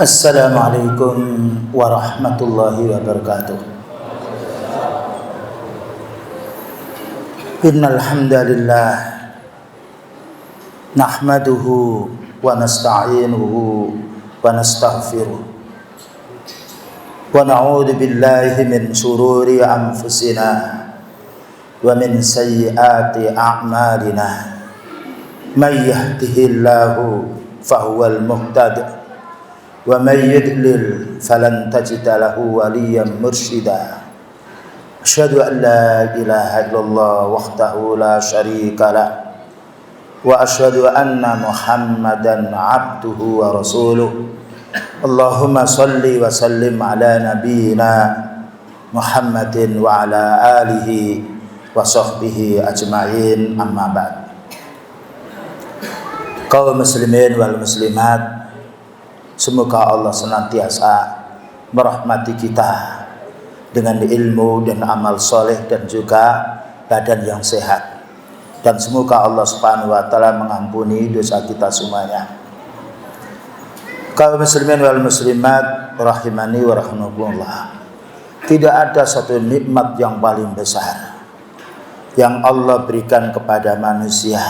Assalamualaikum warahmatullahi wabarakatuh. Innal hamdalillah nahmaduhu wa nasta'inuhu wa nastaghfiruh wa na'udzu billahi min shururi anfusina wa min sayyiati a'malina. May yahdihillahu fahuwal muhtadi wa may yudlil falan tajida lahu waliyan mursyida. Asyhadu an la ilaha illallah wahdahu la syarika lah wa asyhadu anna Muhammadan abduhu wa rasuluh. Allahumma salli wa sallim ala nabiyyina Muhammadin wa ala alihi wa sahbihi ajma'in, amma ba'd. Kaum muslimin wal muslimat, semoga Allah senantiasa merahmati kita dengan ilmu dan amal soleh dan juga badan yang sehat. Dan semoga Allah Subhanahu wa taala mengampuni dosa kita semuanya. Kaum muslimin wal muslimat rahimani wa rahimakumullah. Tidak ada satu nikmat yang paling besar yang Allah berikan kepada manusia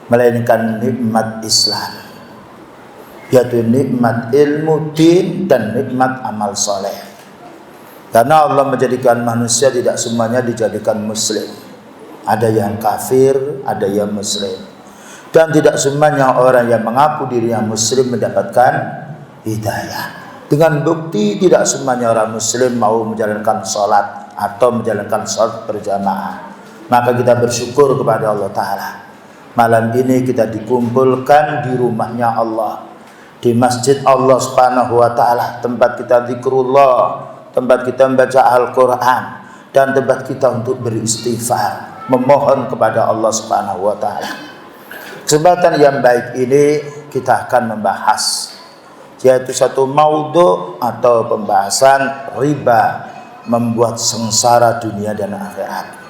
melainkan nikmat Islam, yaitu nikmat ilmu din dan nikmat amal soleh. Karena Allah menjadikan manusia tidak semuanya dijadikan muslim. Ada yang kafir, ada yang muslim. Dan tidak semuanya orang yang mengaku dirinya muslim mendapatkan hidayah. Dengan bukti tidak semuanya orang muslim mau menjalankan sholat atau menjalankan sholat berjamaah. Maka kita bersyukur kepada Allah Ta'ala. Malam ini kita dikumpulkan di rumahnya Allah, di masjid Allah Subhanahu wa taala, tempat kita zikrullah, tempat kita membaca Al-Quran, dan tempat kita untuk beristighfar, memohon kepada Allah Subhanahu wa taala. Kesempatan yang baik ini kita akan membahas, yaitu satu maudhu atau pembahasan riba membuat sengsara dunia dan akhirat.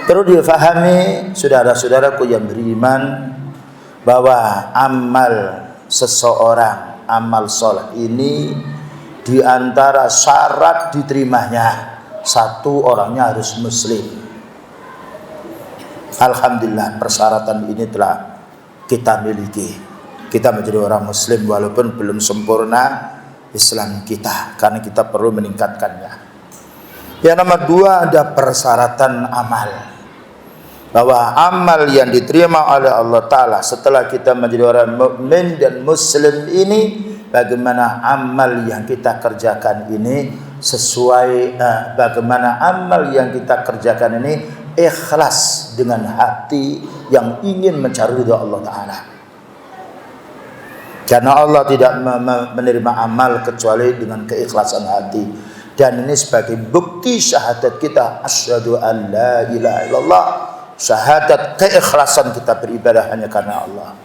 Perlu difahami saudara-saudaraku yang beriman bahwa amal seseorang, amal soleh ini di antara syarat diterimanya, satu, orangnya harus muslim. Alhamdulillah persyaratan ini telah kita miliki. Kita menjadi orang muslim walaupun belum sempurna Islam kita, karena kita perlu meningkatkannya. Yang nomor dua, ada persyaratan amal, bahwa amal yang diterima oleh Allah Ta'ala setelah kita menjadi orang mukmin dan muslim ini, bagaimana amal yang kita kerjakan ini sesuai, bagaimana amal yang kita kerjakan ini ikhlas dengan hati yang ingin mencari ridha Allah Ta'ala. Karena Allah tidak menerima amal kecuali dengan keikhlasan hati. Dan ini sebagai bukti syahadat kita, asyhadu an la ilaha illallah, syahadat keikhlasan kita beribadah hanya karena Allah.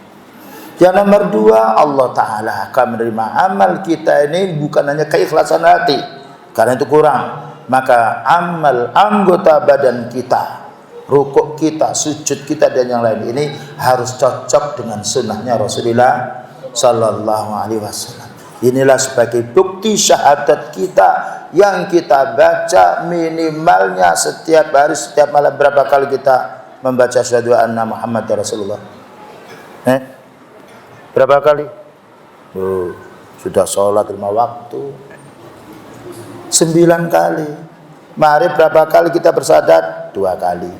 Yang nomor dua, Allah Ta'ala akan menerima amal kita ini bukan hanya keikhlasan hati, karena itu kurang. Maka amal anggota badan kita, rukuk kita, sujud kita, dan yang lain ini harus cocok dengan sunnahnya Rasulullah Sallallahu Alaihi Wasallam. Inilah sebagai bukti syahadat kita yang kita baca minimalnya setiap hari, setiap malam. Berapa kali kita membaca asyhadu anna Muhammad Rasulullah? Berapa kali? Sudah sholat 5 waktu 9 kali. Maghrib berapa kali kita bersadat? 2 kali.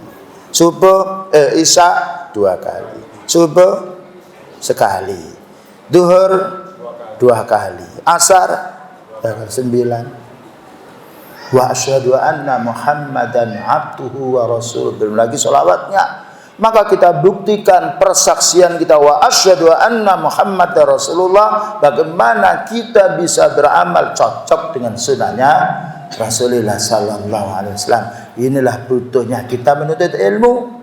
Subuh, isya 2 kali. Subuh sekali. Duhur 2 kali. Asar 9. Wa asyhadu anna Muhammadan abduhu wa rasuluh. Belum lagi sholawatnya. Maka kita buktikan persaksian kita, wa asyhadu anna Muhammadar Rasulullah. Bagaimana kita bisa beramal cocok dengan sunnahnya Rasulullah Sallallahu Alaihi Wasallam. Inilah butuhnya kita menuntut ilmu.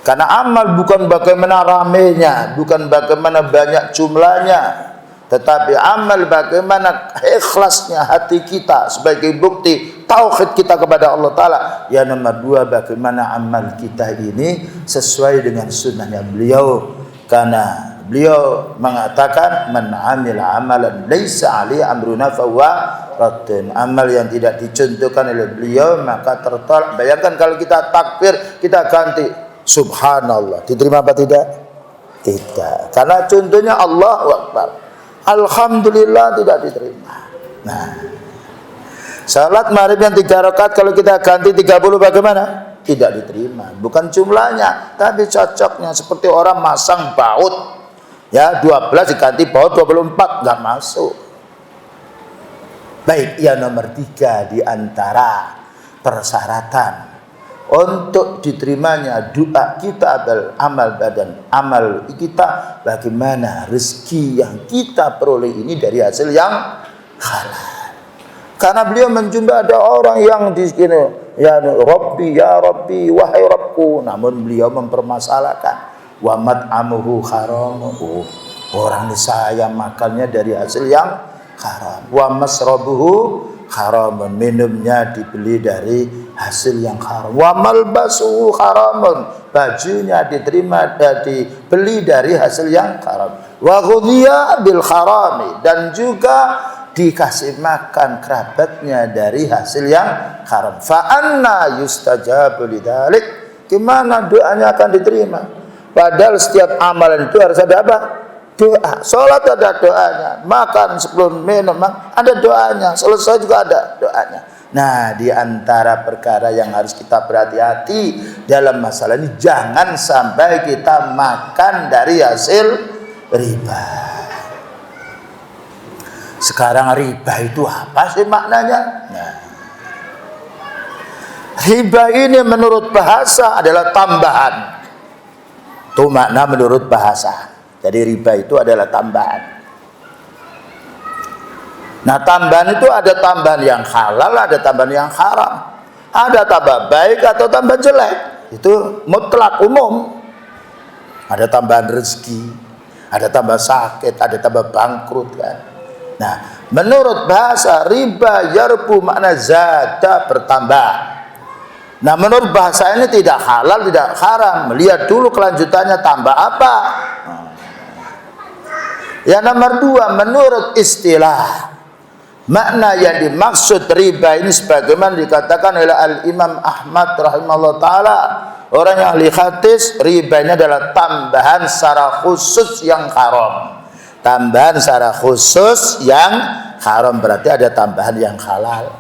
Karena amal bukan bagaimana ramenya, bukan bagaimana banyak jumlahnya, tetapi amal bagaimana ikhlasnya hati kita sebagai bukti tauhid kita kepada Allah Ta'ala. Yang nomor dua, bagaimana amal kita ini sesuai dengan sunnahnya beliau. Karena beliau mengatakan man amila amalan laisa ali amruna fahuwa raddun. Amal yang tidak dicontohkan oleh beliau maka tertolak. Bayangkan kalau kita takbir, kita ganti subhanallah, diterima apa tidak? Tidak. Karena contohnya Allahu Akbar, alhamdulillah, tidak diterima. Nah, salat maghrib yang 3 rakaat kalau kita ganti 30 bagaimana? Tidak diterima. Bukan jumlahnya, tapi cocoknya. Seperti orang masang baut, ya 12 diganti baut 24, nggak masuk. Baik, yang nomor 3 di antara persyaratan untuk diterimanya doa kita, amal badan, amal kita, bagaimana rezeki yang kita peroleh ini dari hasil yang halal. Karena beliau menjumpai ada orang yang di sini, ya Rabbi, wahai Rabbku, namun beliau mempermasalahkan wa mat'amuhu haram. Orang saya makannya dari hasil yang haram. Wa masrabuhu haram, minumnya dibeli dari hasil yang haram. Wa malbasuhu haramun, bajunya dibeli dari hasil yang haram. Wa ghudhiya bil harami, dan juga dikasih makan kerabatnya dari hasil yang haram. Fa anna yustajabu lidzalik, gimana doanya akan diterima? Padahal setiap amalan itu harus ada apa? Doa. Salat ada doanya, makan sebelum minum ada doanya, selesai juga ada doanya. Nah, di antara perkara yang harus kita berhati-hati dalam masalah ini, jangan sampai kita makan dari hasil riba. Sekarang riba itu apa sih maknanya? Nah, riba ini menurut bahasa adalah tambahan. Itu makna menurut bahasa. Jadi riba itu adalah tambahan. Nah, tambahan itu ada tambahan yang halal, ada tambahan yang haram. Ada tambah baik atau tambah jelek. Itu mutlak umum. Ada tambahan rezeki, ada tambah sakit, ada tambah bangkrut kan. Nah, menurut bahasa riba yarbu makna zada, bertambah. Nah, menurut bahasa ini tidak halal, tidak haram. Melihat dulu kelanjutannya tambah apa. Yang nomor 2, menurut istilah, makna yang dimaksud riba ini sebagaimana dikatakan oleh Al-Imam Ahmad rahimahullah ta'ala, orang yang ahli hadis, riba ini adalah tambahan secara khusus yang haram. Tambahan secara khusus yang haram, berarti ada tambahan yang halal.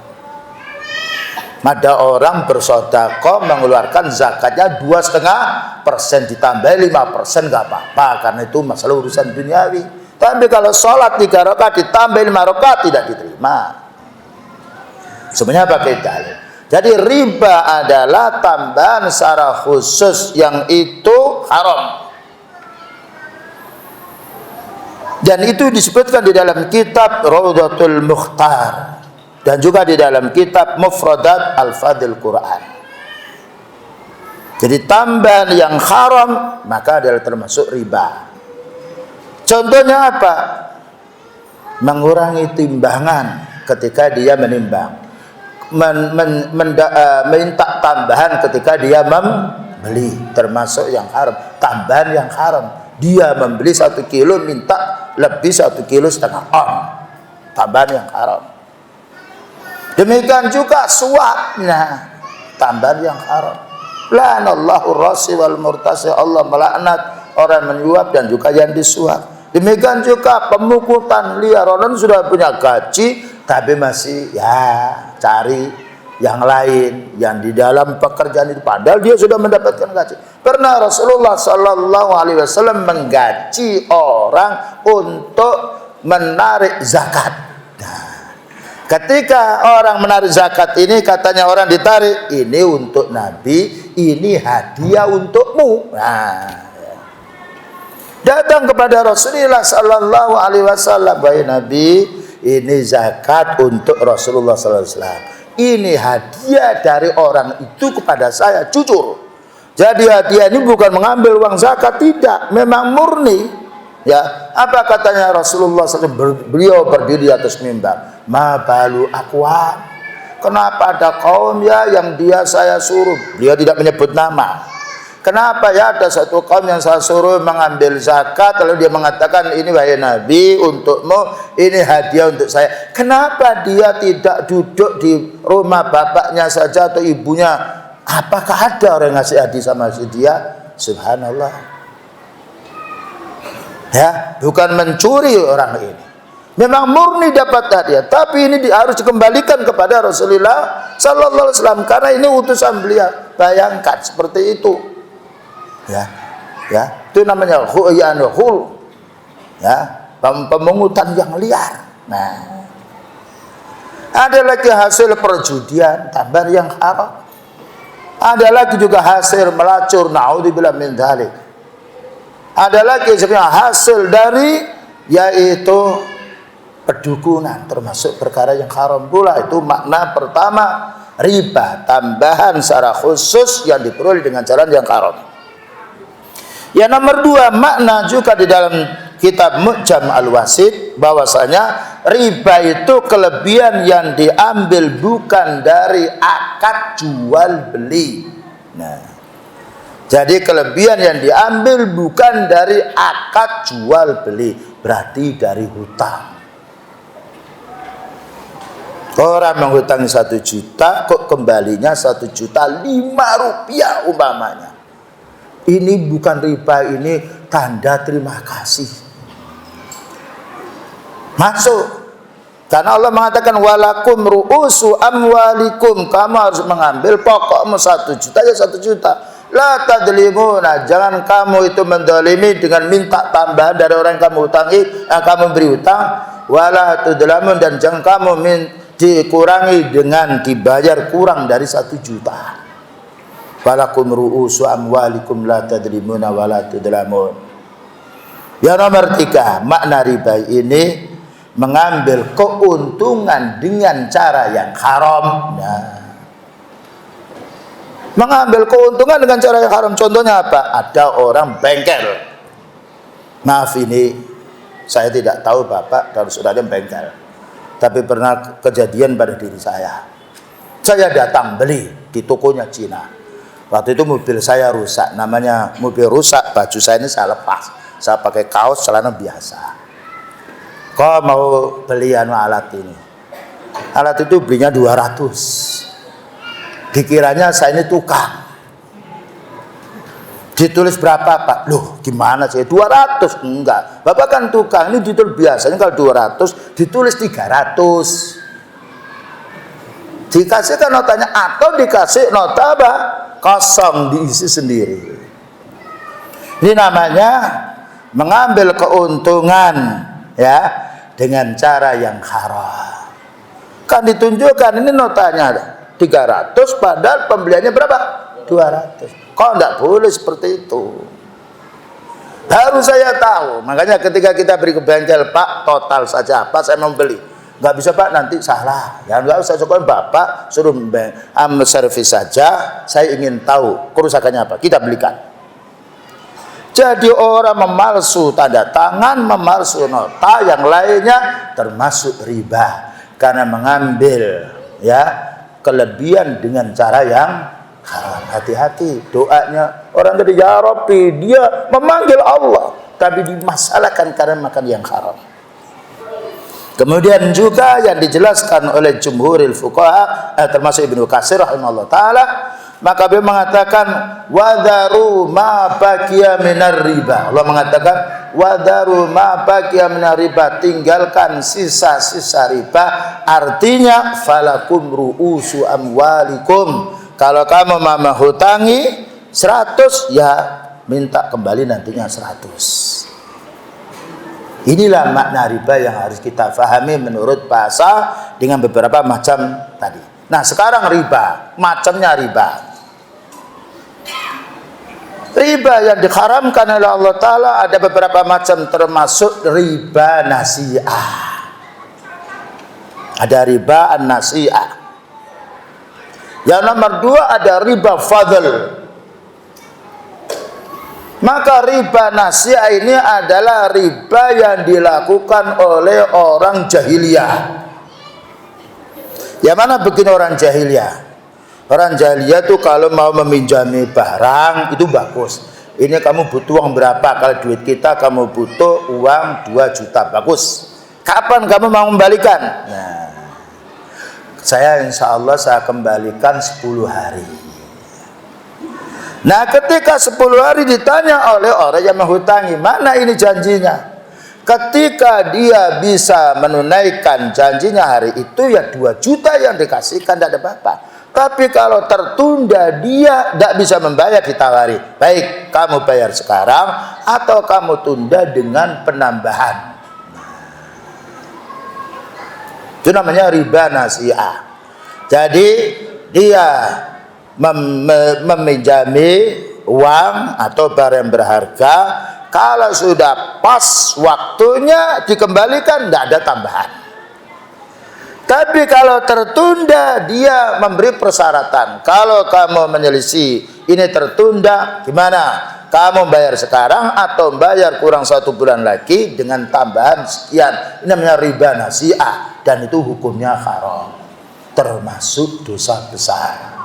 Ada orang bersedekah mengeluarkan zakatnya 2,5%, ditambah 5% nggak apa-apa, karena itu masalah urusan duniawi. Tapi kalau sholat 3 rakaat ditambah 5 rakaat tidak diterima. Sebenarnya pakai dalil. Jadi riba adalah tambahan secara khusus yang itu haram. Dan itu disebutkan di dalam kitab Rawdatul Mukhtar dan juga di dalam kitab Mufradat Al-Fadil Quran. Jadi tambahan yang haram maka adalah termasuk riba. Contohnya apa? Mengurangi timbangan ketika dia menimbang, minta tambahan ketika dia membeli, termasuk yang haram. Tambahan yang haram. Dia membeli 1 kilo, minta lebih 1,5 kilo on, tambahan yang haram. Demikian juga suapnya, tambahan yang haram. La'anallahu rasi wal murtasi, Allah melaknat orang menyuap dan juga yang disuap. Demikian juga pemungutan liar, orang sudah punya gaji tapi masih ya cari yang lain yang di dalam pekerjaan itu, padahal dia sudah mendapatkan gaji. Pernah Rasulullah Sallallahu Alaihi Wasallam menggaji orang untuk menarik zakat. Nah, ketika orang menarik zakat ini, katanya orang ditarik, ini untuk Nabi, ini hadiah untukmu. Nah, datang kepada Rasulullah Sallallahu Alaihi Wasallam, wahai Nabi, ini zakat untuk Rasulullah Sallallahu Alaihi Wasallam. Ini hadiah dari orang itu kepada saya, jujur. Jadi hadiah ini bukan mengambil uang zakat, tidak, memang murni. Ya, apa katanya Rasulullah SAW? Beliau berdiri di atas mimbar. Ma balu aqwam, kenapa ada kaum ya yang dia saya suruh? Beliau tidak menyebut nama. Kenapa ya ada satu kaum yang saya suruh mengambil zakat, lalu dia mengatakan ini wahai Nabi untukmu, ini hadiah untuk saya. Kenapa dia tidak duduk di rumah bapaknya saja atau ibunya? Apakah ada orang yang ngasih hadiah sama si dia? Subhanallah. Ya, bukan mencuri orang ini. Memang murni dapat hadiah, tapi ini harus dikembalikan kepada Rasulullah Sallallahu Alaihi Wasallam karena ini utusan beliau. Bayangkan seperti itu. Ya, itu namanya hul, ya, pemungutan yang liar. Nah, ada lagi hasil perjudian, tambah yang haram. Ada lagi juga hasil melacur, naudzubillah min dzalik. Ada lagi sebenarnya hasil dari yaitu perdukunan, termasuk perkara yang haram pula. Itu makna pertama riba, tambahan secara khusus yang diperoleh dengan cara yang haram. Yang nomor dua, makna juga di dalam kitab Mu'jam Al-Wasit bahwasanya riba itu kelebihan yang diambil bukan dari akad jual beli. Nah, jadi kelebihan yang diambil bukan dari akad jual beli, berarti dari hutang. Orang menghutangi 1 juta, kok kembalinya 1,5 juta umpamanya. Ini bukan riba, ini tanda terima kasih. Masuk. Karena Allah mengatakan walakum ru'usu amwalikum, kamu harus mengambil pokokmu 1 juta ya 1 juta. La tadlimuna, jangan kamu itu mendolimi dengan minta tambahan dari orang yang kamu hutangi, yang kamu beri hutang. Wala tudlamun, dan jangan kamu dikurangi dengan dibayar kurang dari 1 juta. Walakum ru'usu amwalikum la tadrimuna wa la tudlamun. Yang nomor 3, makna riba ini mengambil keuntungan dengan cara yang haram. Nah, mengambil keuntungan dengan cara yang haram, contohnya apa? Ada orang bengkel. Maaf, ini saya tidak tahu bapak dan saudara yang bengkel, tapi pernah kejadian pada diri saya. Saya datang beli di tokonya Cina. Waktu itu mobil saya rusak, namanya mobil rusak, baju saya ini saya lepas, saya pakai kaos celana biasa. Kau mau beli alat ini? Alat itu belinya 200. Dikiranya saya ini tukang. Ditulis berapa Pak? Loh gimana sih? 200? Enggak, Bapak kan tukang, ini ditulis biasanya kalau 200 ditulis 300. Dikasihkan notanya atau dikasih nota apa? Kosong, diisi sendiri. Ini namanya mengambil keuntungan ya dengan cara yang haram. Kan ditunjukkan ini notanya 300 padahal pembeliannya berapa? 200. Kok enggak boleh seperti itu? Baru saya tahu. Makanya ketika kita beri ke bengkel, Pak total saja apa saya mau beli. Nggak bisa Pak, nanti salah. Ya nggak usah, cukup Bapak suruh servis saja. Saya ingin tahu kerusakannya apa, kita belikan. Jadi orang memalsu tanda tangan, memalsu nota, yang lainnya termasuk riba karena mengambil ya kelebihan dengan cara yang haram. Hati-hati doanya orang tadi, ya Rabbi, dia memanggil Allah tapi dimasalahkan karena makan yang haram. Kemudian juga yang dijelaskan oleh jumhuril fuqaha termasuk Ibnu Katsir rahimahullah taala, maka beliau mengatakan wadharu ma baqiya minar riba. Allah mengatakan wadharu ma baqiya minar riba, tinggalkan sisa-sisa riba, artinya falakum ru'usu amwalikum. Kalau kamu mau hutangi 100 ya minta kembali nantinya 100. Inilah makna riba yang harus kita fahami menurut bahasa dengan beberapa macam tadi. Nah sekarang riba, macamnya riba. Riba yang diharamkan oleh Allah Ta'ala ada beberapa macam, termasuk riba nasi'ah. Ada riba an-nasi'ah. Yang nomor 2 ada riba fadl. Maka riba nasi'ah ini adalah riba yang dilakukan oleh orang jahiliyah. Yang mana begini orang jahiliyah? Orang jahiliyah tuh kalau mau meminjami barang itu bagus. Ini kamu butuh uang berapa? Kalau duit kita kamu butuh uang 2 juta, bagus. Kapan kamu mau membalikan? Nah, saya insya Allah saya kembalikan 10 hari. Nah, ketika 10 hari ditanya oleh orang yang menghutangi, mana ini janjinya? Ketika dia bisa menunaikan janjinya hari itu, ya 2 juta yang dikasihkan, tidak ada apa-apa. Tapi kalau tertunda dia tidak bisa membayar, ditawari, baik kamu bayar sekarang atau kamu tunda dengan penambahan. Itu namanya riba nasi'ah. Jadi dia meminjami uang atau barang berharga, kalau sudah pas waktunya dikembalikan, tidak ada tambahan. Tapi kalau tertunda, dia memberi persyaratan. Kalau kamu menyelisih ini tertunda, gimana? Kamu bayar sekarang atau bayar kurang 1 bulan lagi dengan tambahan sekian. Ini namanya riba nasi'ah, dan itu hukumnya haram, termasuk dosa besar.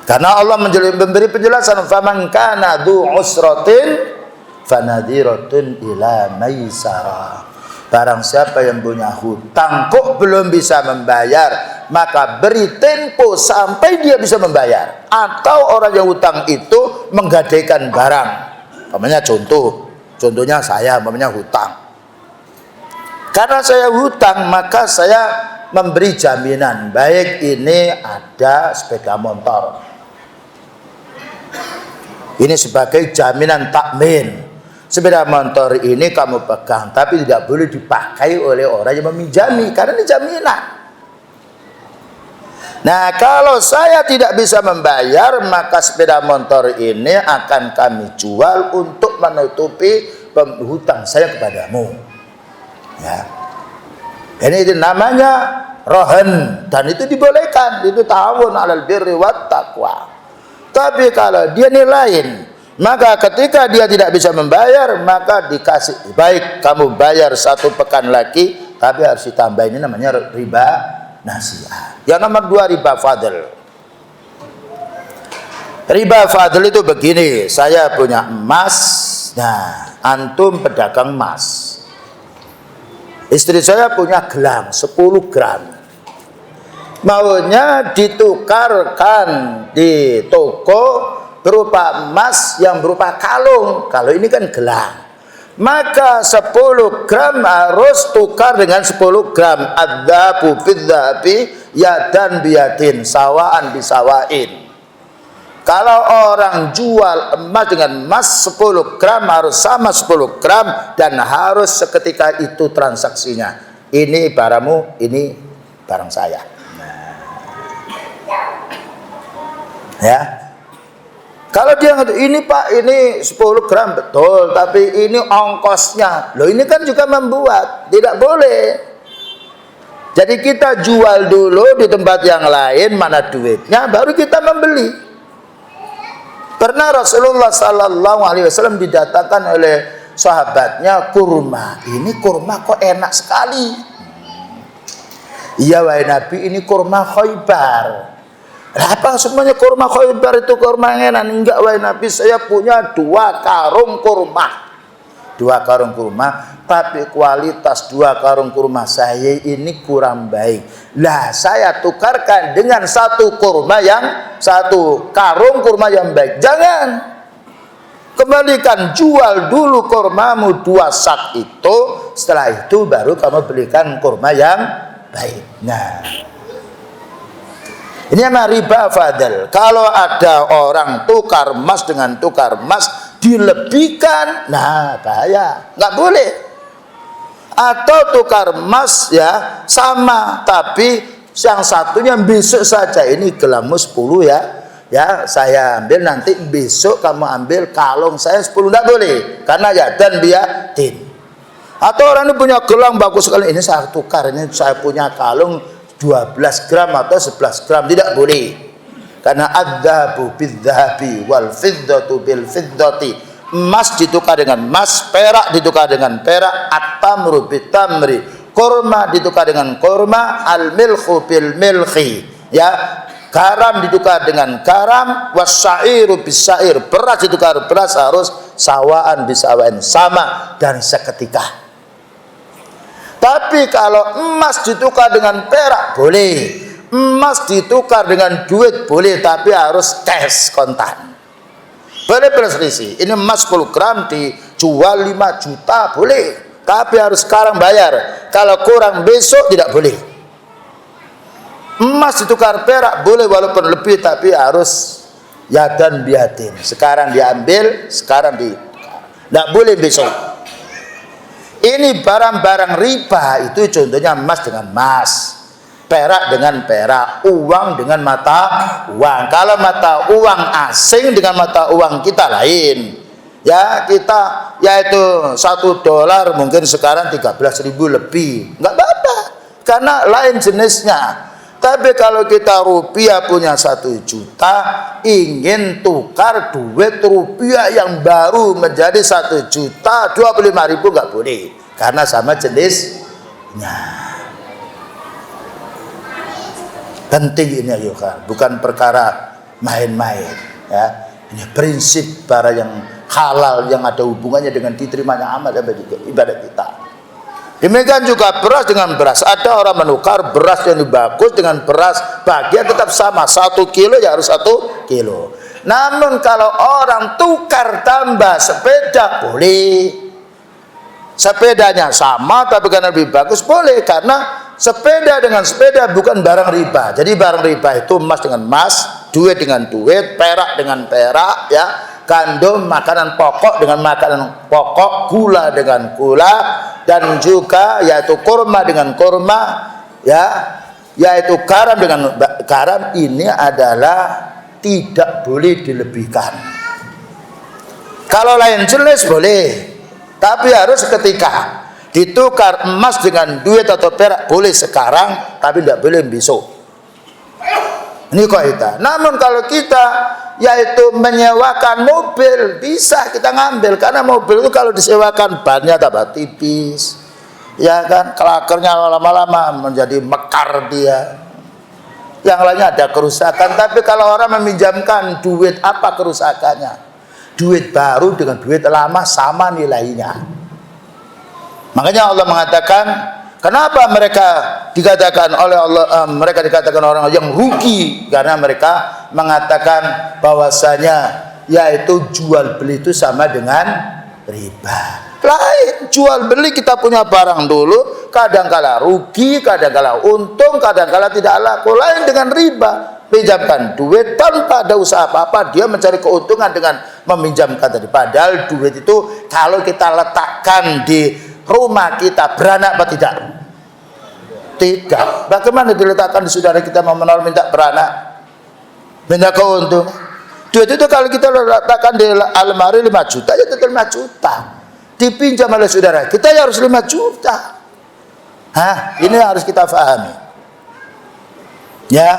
Karena Allah memberi penjelasan, faman kana dzu usratin fanadhiratun ila maisarah. Barang siapa yang punya hutang kok belum bisa membayar, maka beri tempo sampai dia bisa membayar. Atau orang yang hutang itu menggadaikan barang. Namanya contohnya saya namanya hutang. Karena saya hutang, maka saya memberi jaminan, baik ini ada sepeda motor, ini sebagai jaminan takmin. Sepeda motor ini kamu pegang, tapi tidak boleh dipakai oleh orang yang meminjami, karena ini jaminan. Nah, kalau saya tidak bisa membayar, maka sepeda motor ini akan kami jual untuk menutupi hutang saya kepadamu. Ya, ini namanya rohan, dan itu dibolehkan, itu ta'awun 'alal birri wat taqwa. Tapi kalau dia lain, maka ketika dia tidak bisa membayar, maka dikasih, baik kamu bayar 1 pekan lagi, tapi harus ditambah. Ini namanya riba nasi'ah. Yang nomor 2, riba fadl. Riba fadl itu begini, saya punya emas, nah antum pedagang emas, istri saya punya gelang 10 gram, maunya ditukarkan di toko berupa emas yang berupa kalung. Kalau ini kan gelang, maka 10 gram harus tukar dengan 10 gram. Adzabu bidzabi yadan biyadin sawaan bisawain. Kalau orang jual emas dengan emas 10 gram harus sama 10 gram dan harus seketika itu transaksinya. Ini barangmu, ini barang saya. Ya. Kalau dia ngatakan, ini Pak, ini 10 gram, betul, tapi ini ongkosnya. Loh, ini kan juga membuat, tidak boleh. Jadi kita jual dulu di tempat yang lain, mana duitnya, baru kita membeli. Pernah Rasulullah SAW didatangkan oleh sahabatnya kurma. Ini kurma kok enak sekali. Iya wahai Nabi, ini kurma Khaybar. Apa semuanya kurma Khaybar itu kurma enak? Enggak wahai Nabi, saya punya 2 karung kurma. 2 karung kurma, tapi kualitas 2 karung kurma saya ini kurang baik. Lah saya tukarkan dengan 1 karung kurma yang baik. Jangan. Kembalikan, jual dulu kurmamu 2 sak itu, setelah itu baru kamu belikan kurma yang baik. Nah, ini namanya riba fadl. Kalau ada orang tukar emas dengan tukar emas dilebihkan, nah bahaya, nggak boleh. Atau tukar emas ya sama, tapi yang satunya besok saja, ini gelangmu 10 ya, ya saya ambil, nanti besok kamu ambil kalung saya 10, nggak boleh, karena ya dan biadin. Atau orang ini punya gelang bagus sekali, ini saya tukar, ini saya punya kalung 12 gram atau 11 gram, tidak boleh. Karena adzabu bidzahabi wal fiddatu bil fiddati, emas ditukar dengan emas, perak ditukar dengan perak, at-tamru bitamri, kurma ditukar dengan kurma, al milkhu bil milkhi. Ya, garam ditukar dengan garam, wasyairu bisair, beras ditukar beras, harus sawaan bisawain, sama dan seketika. Tapi kalau emas ditukar dengan perak boleh, emas ditukar dengan duit boleh, tapi harus cash, kontan. Boleh berselisih. Ini emas 10 gram dijual 5 juta boleh, tapi harus sekarang bayar. Kalau kurang besok tidak boleh. Emas ditukar perak boleh walaupun lebih, tapi harus yadan biadin. Sekarang diambil, sekarang tidak boleh besok. Ini barang-barang riba, itu contohnya emas dengan emas, perak dengan perak, uang dengan mata uang. Kalau mata uang asing dengan mata uang kita lain. Ya, kita yaitu $1 mungkin sekarang 13.000 lebih, nggak apa-apa, karena lain jenisnya. Tapi kalau kita rupiah punya 1 juta, ingin tukar duit rupiah yang baru menjadi 1 juta 25.000 nggak boleh, karena sama jenisnya. Penting ini ayo kan, bukan perkara main-main ya. Ini prinsip para yang halal yang ada hubungannya dengan diterimanya amal ibadah kita. Demikian juga beras dengan beras. Ada orang menukar beras yang bagus dengan beras bagian tetap sama, 1 kilo ya harus 1 kilo. Namun kalau orang tukar tambah sepeda boleh, sepedanya sama tapi karena lebih bagus boleh, karena sepeda dengan sepeda bukan barang riba. Jadi barang riba itu emas dengan emas, duit dengan duit, perak dengan perak, ya, gandum makanan pokok dengan makanan pokok, gula dengan gula, dan juga yaitu kurma dengan kurma, ya, yaitu garam dengan garam. Ini adalah tidak boleh dilebihkan. Kalau lain jenis boleh, tapi harus ketika ditukar emas dengan duit atau perak boleh sekarang, tapi tidak boleh besok. Ini kaidah. Namun kalau kita yaitu menyewakan mobil, bisa kita ngambil, karena mobil itu kalau disewakan bannya tambah tipis, ya kan, klakernya lama-lama menjadi mekar dia, yang lainnya ada kerusakan. Tapi kalau orang meminjamkan duit, apa kerusakannya? Duit baru dengan duit lama sama nilainya. Makanya Allah mengatakan, kenapa mereka dikatakan oleh Allah, mereka dikatakan orang yang rugi, karena mereka mengatakan bahwasanya yaitu jual beli itu sama dengan riba. Lain, jual beli kita punya barang dulu, kadang-kala rugi, kadang-kala untung, kadang-kala tidak laku. Lain dengan riba, pinjamkan duit tanpa ada usaha apa-apa, dia mencari keuntungan dengan meminjamkan tadi. Padahal duit itu kalau kita letakkan di rumah kita beranak apa tidak? Tidak. Bagaimana diletakkan di saudara kita mau menolak minta beranak, minta keuntungan? Duit itu kalau kita letakkan di almari 5 juta, ya tetap 5 juta. Dipinjam oleh saudara kita ya harus 5 juta. Hah, ini harus kita pahami. Ya.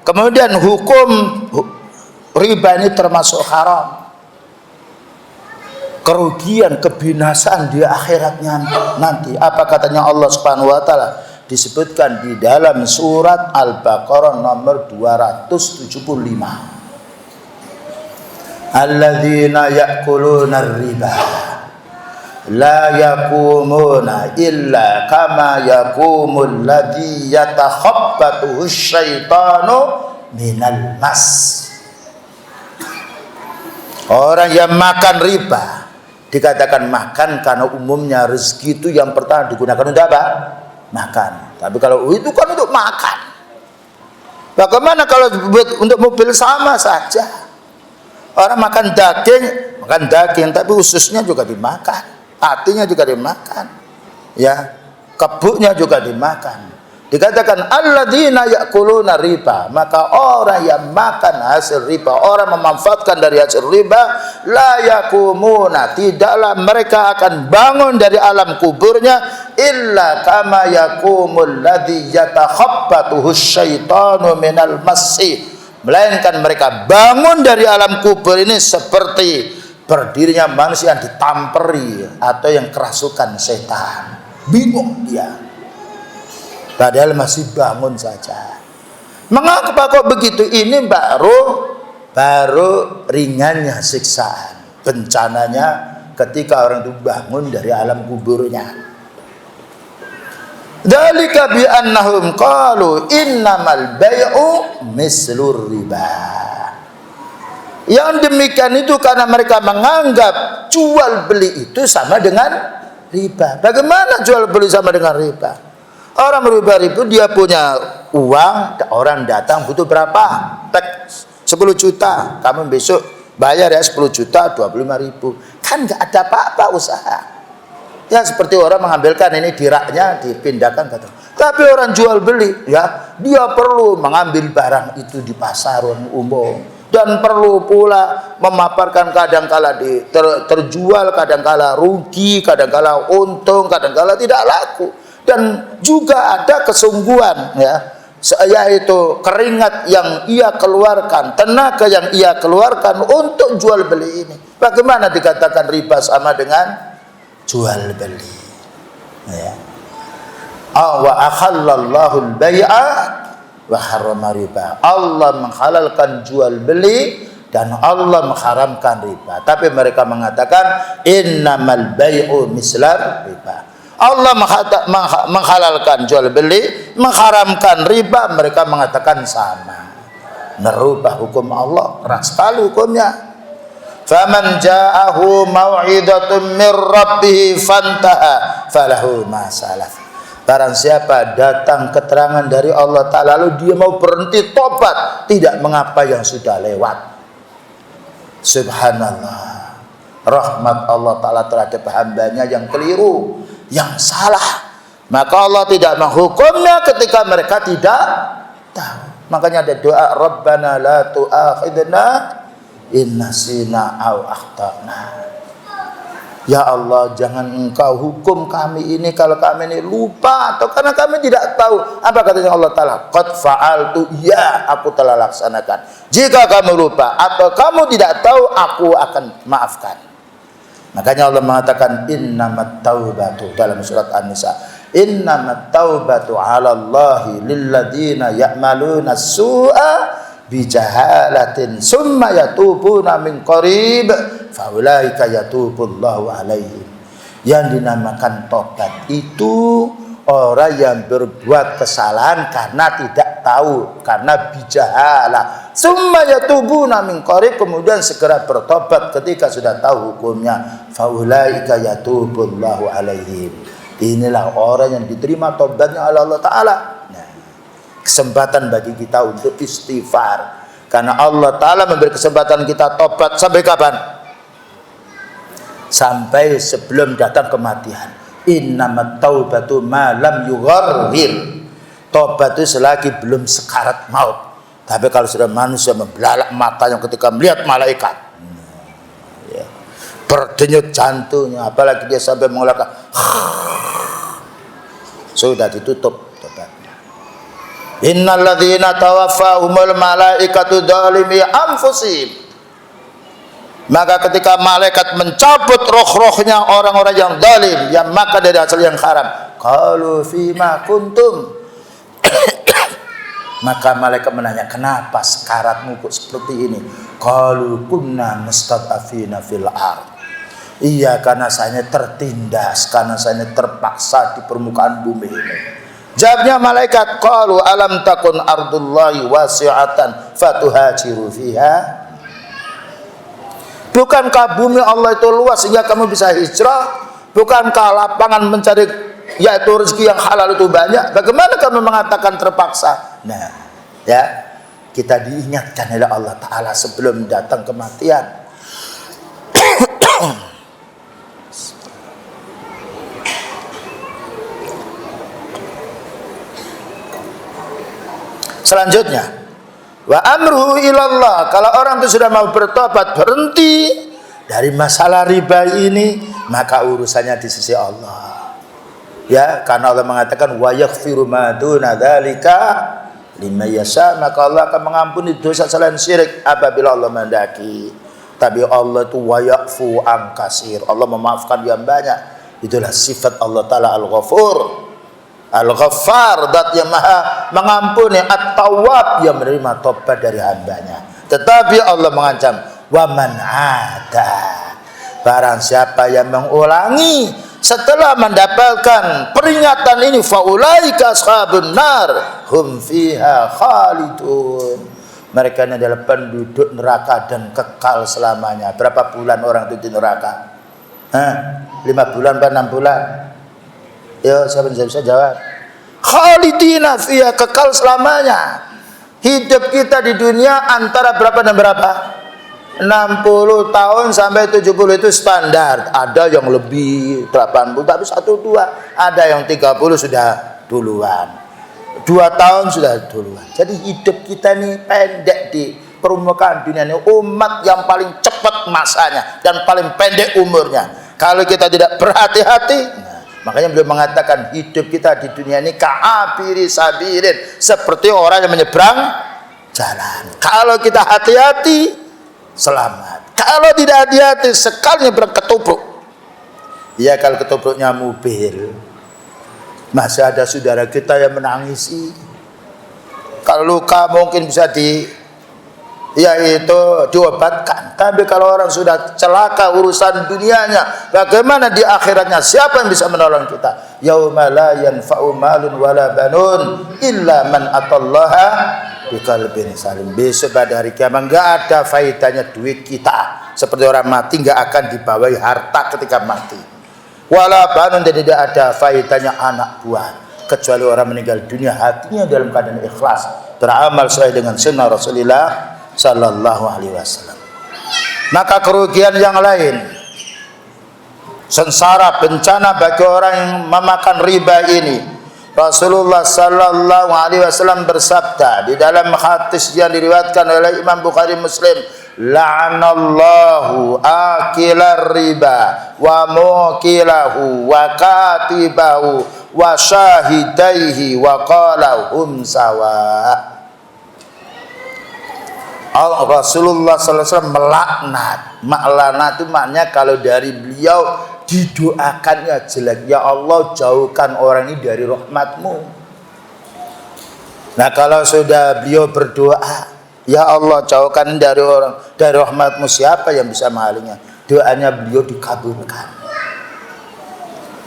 Kemudian hukum riba ini termasuk haram. Kerugian, kebinasaan di akhiratnya nanti. Apa katanya Allah Subhanahu wa taala? Disebutkan di dalam surat Al-Baqarah nomor 275. Alladzina ya'kuluna riba la yakumuna illa kama yakumul ladzi yatakhabbathu syaitanu minal mas. Orang yang makan riba dikatakan makan karena umumnya rezeki itu yang pertama digunakan untuk apa? Makan. Tapi kalau itu kan untuk makan. Bagaimana kalau untuk mobil? Sama saja. Orang makan daging, tapi ususnya juga dimakan, hatinya juga dimakan, ya, kebuknya juga dimakan. Dikatakan alladzina ya'kuluna riba, maka orang yang makan hasil riba, orang memanfaatkan dari hasil riba, la yakumuna, tidaklah mereka akan bangun dari alam kuburnya illa kama yakumul ladzi yatakhabbathu syaitanu minal masih, melainkan mereka bangun dari alam kubur ini seperti berdirinya manusia yang ditamperi atau yang kerasukan setan. Bingung dia, padahal masih bangun saja. Mengapa kok begitu? Ini baru ringannya siksaan, bencananya ketika orang itu bangun dari alam kuburnya. Dzalika bi annahum qalu innamal bai'u mislur riba. Yang demikian itu karena mereka menganggap jual beli itu sama dengan riba. Bagaimana jual beli sama dengan riba? Orang riba itu dia punya uang, orang datang butuh berapa? Tek 10 juta, kamu besok bayar ya 10 juta 25.000. Kan nggak ada apa-apa usaha. Ya seperti orang mengambilkan ini diraknya dipindahkan ke tempat. Tapi orang jual beli ya, dia perlu mengambil barang itu di pasar umum dan perlu pula memaparkan kadangkala terjual, kadangkala rugi, kadangkala untung, kadangkala tidak laku. Dan juga ada kesungguhan ya, yaitu keringat yang ia keluarkan, tenaga yang ia keluarkan untuk jual beli ini. Bagaimana dikatakan riba sama dengan jual beli? Ya. Wa akhallallahu al-bai'a wa harrama riba. Allah menghalalkan jual beli dan Allah mengharamkan riba. Tapi mereka mengatakan innamal bai'u mislar riba. Allah menghalalkan jual beli, mengharamkan riba, mereka mengatakan sama. Merubah hukum Allah, keras sekali hukumnya. Faman ja'ahu mau'idatun mir rabbih fantaha falahu ma salaf. Barang siapa datang keterangan dari Allah Ta'ala lalu dia mau berhenti tobat, tidak mengapa yang sudah lewat. Subhanallah. Rahmat Allah Ta'ala terhadap hambanya yang keliru, yang salah, maka Allah tidak menghukumnya ketika mereka tidak tahu. Makanya ada doa Rabbana la tu'akhidna in nasina aw akhtana. Ya Allah, jangan engkau hukum kami ini kalau kami ini lupa atau karena kami tidak tahu. Apa katanya Allah Ta'ala? Qad fa'altu, ya aku telah laksanakan. Jika kamu lupa atau kamu tidak tahu, aku akan maafkan. Makanya Allah mengatakan innamat taubatu dalam surat An-Nisa. Innamat taubatu 'ala Allahi lilladzina ya'maluna as-su'a bijahalatin summa yatubuna min qarib faulaika yatubullahu 'alaihim. Yang dinamakan tobat itu orang yang berbuat kesalahan karena tidak tahu, karena bijahalah. Summa yatubuna min qarib, kemudian segera bertobat ketika sudah tahu hukumnya. Faulaika yatubullahu 'alaihim. Inilah orang yang diterima tobatnya oleh Allah Ta'ala. Nah, kesempatan bagi kita untuk istighfar. Karena Allah Ta'ala memberi kesempatan kita tobat sampai kapan? Sampai sebelum datang kematian. Innamat taubatu ma lam yugharrir. Tobat itu selagi belum sekarat maut. Tapi kalau sudah manusia membelalak matanya ketika melihat malaikat, ya, berdenyut jantungnya, apalagi dia sampai mengeluarkan, sudah ditutup tobatnya. Innalladzina tawaffahumul malaikatu dzalimi anfusihim. Maka ketika malaikat mencabut roh-rohnya orang-orang yang zalim, yang makan dari hasil yang haram, qalu fima kuntum. Maka malaikat menanya, kenapa sekaratmu kok seperti ini? Qalu kunna mustad'afina fil ard. Iya, karena saya tertindas, karena saya terpaksa di permukaan bumi ini. Jawabnya malaikat, qalu alam takun ardullahi wasi'atan fatuhajiru fiha. Bukankah bumi Allah itu luas sehingga kamu bisa hijrah? Bukankah lapangan mencari yaitu rezeki yang halal itu banyak? Bagaimana kamu mengatakan terpaksa? Nah, ya, kita diingatkan oleh Allah Ta'ala sebelum datang kematian. Selanjutnya, wa amruhu ilallah. Kalau orang itu sudah mau bertobat, berhenti dari masalah riba ini, maka urusannya di sisi Allah. Ya, karena Allah mengatakan wa yaghfiru ma duna dzalika liman yasha, maka Allah akan mengampuni dosa selain syirik apabila Allah menghendaki. Tapi Allah itu wa yafu an kasir. Allah memaafkan yang banyak. Itulah sifat Allah Ta'ala Al-Ghafur. Al-Ghaffar, zat yang maha mengampuni, At-Tawwab, yang menerima tobat dari hambanya. Tetapi Allah mengancam, wa man ada, barang siapa yang mengulangi setelah mendapatkan peringatan ini, faulaika ashabun nar hum fiha khalidun, mereka ini adalah penduduk neraka dan kekal selamanya. Berapa bulan orang itu di neraka? 5 bulan atau 6 bulan? Ya, siapa yang bisa jawab? Khalidina fiha, kekal selamanya. Hidup kita di dunia antara berapa dan berapa? 60 tahun sampai 70 itu standar. Ada yang lebih 80, tapi 1-2. Ada yang 30 sudah duluan. 2 tahun sudah duluan. Jadi hidup kita ini pendek di permukaan dunia ini. Umat yang paling cepat masanya dan paling pendek umurnya. Kalau kita tidak berhati-hati, makanya beliau mengatakan hidup kita di dunia ini ka'abiri sabirin, seperti orang yang menyeberang jalan. Kalau kita hati-hati, selamat. Kalau tidak hati-hati, sekali nyebrang ketubuk. Ya, kalau ketubuknya mobil, masih ada saudara kita yang menangisi. Kalau luka mungkin bisa diobatkan. Tapi kalau orang sudah celaka urusan dunianya, bagaimana di akhiratnya? Siapa yang bisa menolong kita? Yauma la yanfa'u malun wala banun illa man atallaha biqalbin salim. Besok pada hari kiamat enggak ada faedahnya duit kita. Seperti orang mati enggak akan dibawahi harta ketika mati. Wala banun, dan tidak ada faedahnya anak buah, kecuali orang meninggal dunia hatinya dalam keadaan ikhlas, beramal sesuai dengan sunnah Rasulullah sallallahu alaihi wasallam. Maka kerugian yang lain, sengsara, bencana bagi orang yang memakan riba ini. Rasulullah sallallahu alaihi wasallam bersabda di dalam hadis yang diriwayatkan oleh Imam Bukhari Muslim, la'anallahu akilar riba wa mukilahu wa katibahu wa syahidaihi wa qala hum sawa. Rasulullah sallallahu alaihi wasallam melaknat. Maklana itu maknanya kalau dari beliau didoakannya jelek, ya Allah jauhkan orang ini dari rahmatmu. Nah, kalau sudah beliau berdoa, ya Allah jauhkan dari rahmatmu, siapa yang bisa menghalinya? Doanya beliau dikabulkan.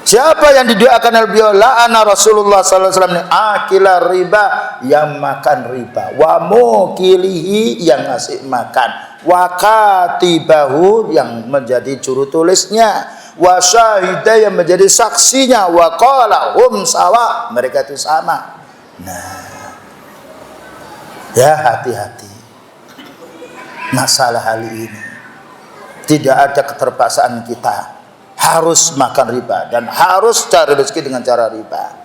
Siapa yang didoakan oleh beliau? La'ana Rasulullah sallallahu alaihi wasallam akila riba, yang makan riba, wa mukilihi, yang ngasih makan, wa katibahu, yang menjadi juru tulisnya, wa syahida, yang menjadi saksinya, wa qala hum sawa, mereka itu sama. Nah, ya hati-hati masalah hal ini. Tidak ada keterpaksaan kita harus makan riba dan harus cari rezeki dengan cara riba.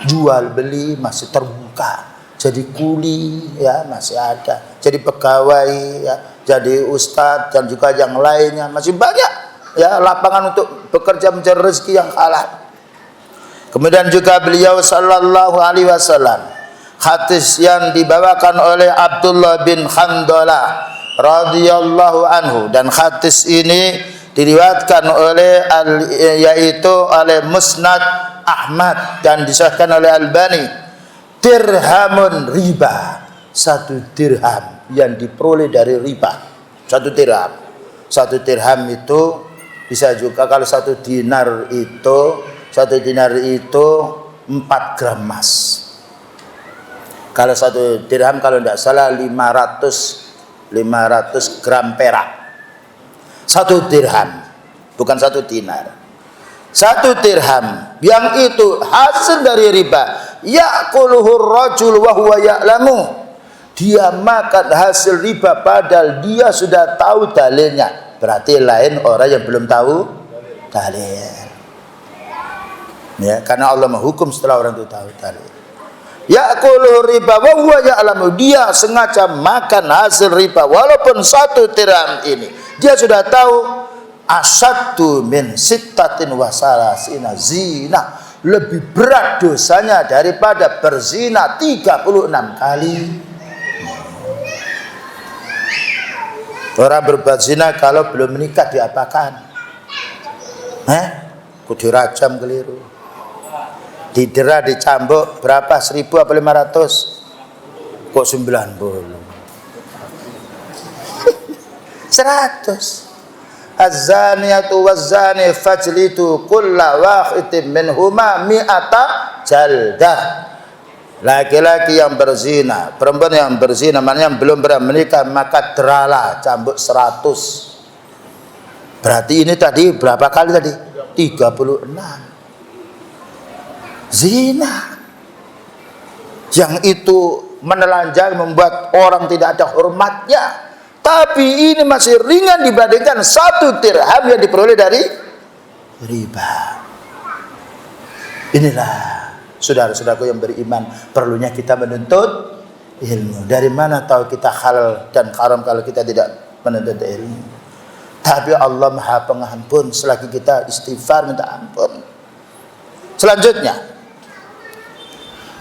Jual beli masih terbuka, jadi kuli ya masih ada, jadi pegawai ya, jadi ustadz dan juga yang lainnya masih banyak ya lapangan untuk bekerja mencari rezeki yang halal. Kemudian juga beliau sallallahu alaihi wasallam, hadis yang dibawakan oleh Abdullah bin Khandalah radhiyallahu anhu, dan hadis ini diriwayatkan oleh oleh Musnad Ahmad dan disahkan oleh Albani. Dirhamun riba, 1 dirham yang diperoleh dari riba, 1 dirham. 1 dirham itu bisa juga kalau 1 dinar itu 4 gram emas. Kalau 1 dirham kalau tidak salah 500 gram perak. 1 dirham, bukan 1 dinar. 1 dirham yang itu hasil dari riba. Ya'kuluhur rajul wa huwa ya'lamu, dia makan hasil riba padahal dia sudah tahu dalilnya. Berarti lain orang yang belum tahu dalil. Ya, karena Allah menghukum setelah orang itu tahu dalil. Ya'kuluhur riba wa huwa ya'lamu, dia sengaja makan hasil riba walaupun 1 dirham ini dia sudah tahu. Asyaddu min sittatin wa salasina zina, lebih berat dosanya daripada berzina 36 kali. Orang berbuat zina kalau belum menikah diapakan? Kudu dirajam keliru. didera dicambuk berapa, 1000 apa 500? Kok 90? 100. Az-zaniyatu waz-zani fajlidu kulla wahidin minhuma mi'ata jaldah. Laki-laki yang berzina, perempuan yang berzina, maknanya yang belum pernah menikah, maka deralah, cambuk 100. Berarti ini tadi berapa kali tadi? 36. Zina yang itu menelanjang, membuat orang tidak ada hormatnya. Tapi ini masih ringan dibandingkan 1 dirham yang diperoleh dari riba. Inilah saudara-saudaraku yang beriman, perlunya kita menuntut ilmu. Dari mana tahu kita halal dan haram kalau kita tidak menuntut ilmu? Tapi Allah Maha Pengampun selagi kita istighfar minta ampun. Selanjutnya,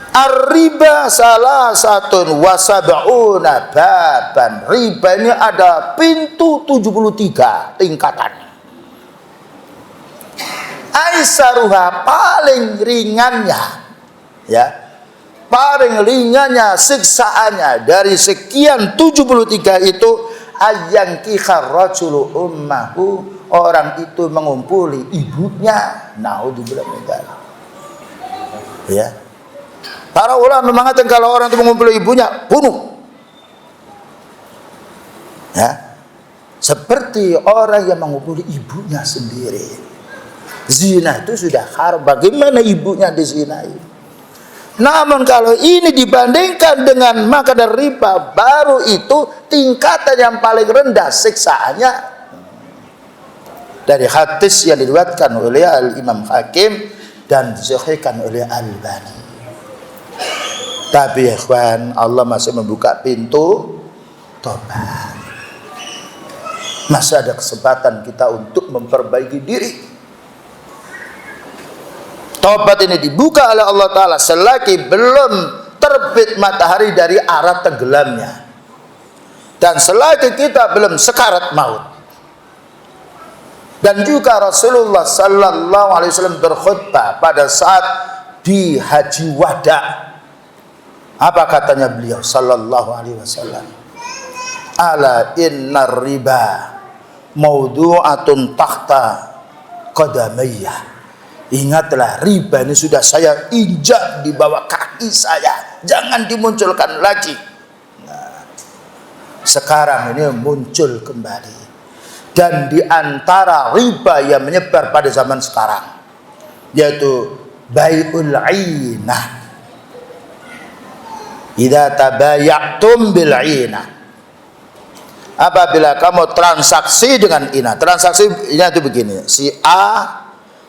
ar-riba salah satu wasab'una baban. Riba ini ada pintu 73 tingkatan. Aisaruha paling ringannya, ya, paling ringannya siksaannya dari sekian 73 itu ayyankihar rajulu ummahu, orang itu mengumpuli ibunya. Naudzubillah min dzalik. Ya. Para ulama mengatakan kalau orang itu mengumpuli ibunya, bunuh. Ya. Seperti orang yang mengumpuli ibunya sendiri. Zina itu sudah haram. Bagaimana ibunya dizinai? Namun kalau ini dibandingkan dengan makan riba, baru itu tingkatan yang paling rendah siksaannya. Dari hadis yang diriwayatkan oleh Al-Imam Hakim dan disahihkan oleh Al-Albani. Tapi ya ikhwan, Allah masih membuka pintu tobat. Masih ada kesempatan kita untuk memperbaiki diri. Tobat ini dibuka oleh Allah Ta'ala selagi belum terbit matahari dari arah tenggelamnya, dan selagi kita belum sekarat maut. Dan juga Rasulullah Sallallahu Alaihi Wasallam berkhutbah pada saat di Haji Wada. Apa katanya beliau Sallallahu Alaihi Wasallam? Ala innar riba mawdu'atun tahta qadamayya. Ingatlah, riba ini sudah saya injak di bawah kaki saya, jangan dimunculkan lagi. Nah, sekarang ini muncul kembali. Dan di antara riba yang menyebar pada zaman sekarang, yaitu bai'ul 'inah. Idza tabayatum bil 'inah. Apabila kamu transaksi dengan inah. Transaksinya itu begini, si A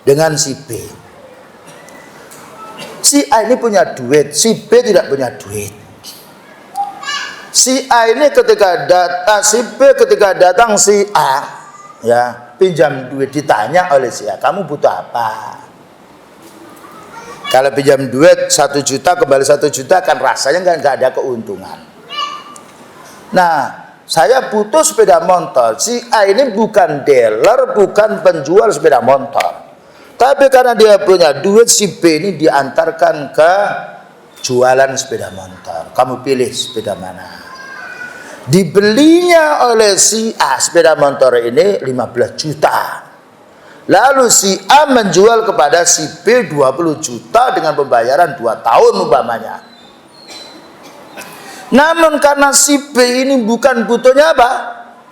dengan si B. Si A ini punya duit, si B tidak punya duit. Si A ini ketika datang, si B ketika datang si A, ya, pinjam duit, ditanya oleh si A, kamu butuh apa? Kalau pinjam duit 1 juta kembali 1 juta kan rasanya nggak ada keuntungan. Nah, saya butuh sepeda motor. Si A ini bukan dealer, bukan penjual sepeda motor. Tapi karena dia punya duit, si B ini diantarkan ke jualan sepeda motor. Kamu pilih sepeda mana? Dibelinya oleh si A sepeda motor ini 15 juta. Lalu si A menjual kepada si B 20 juta dengan pembayaran 2 tahun umpamanya. Namun karena si B ini bukan butuhnya apa?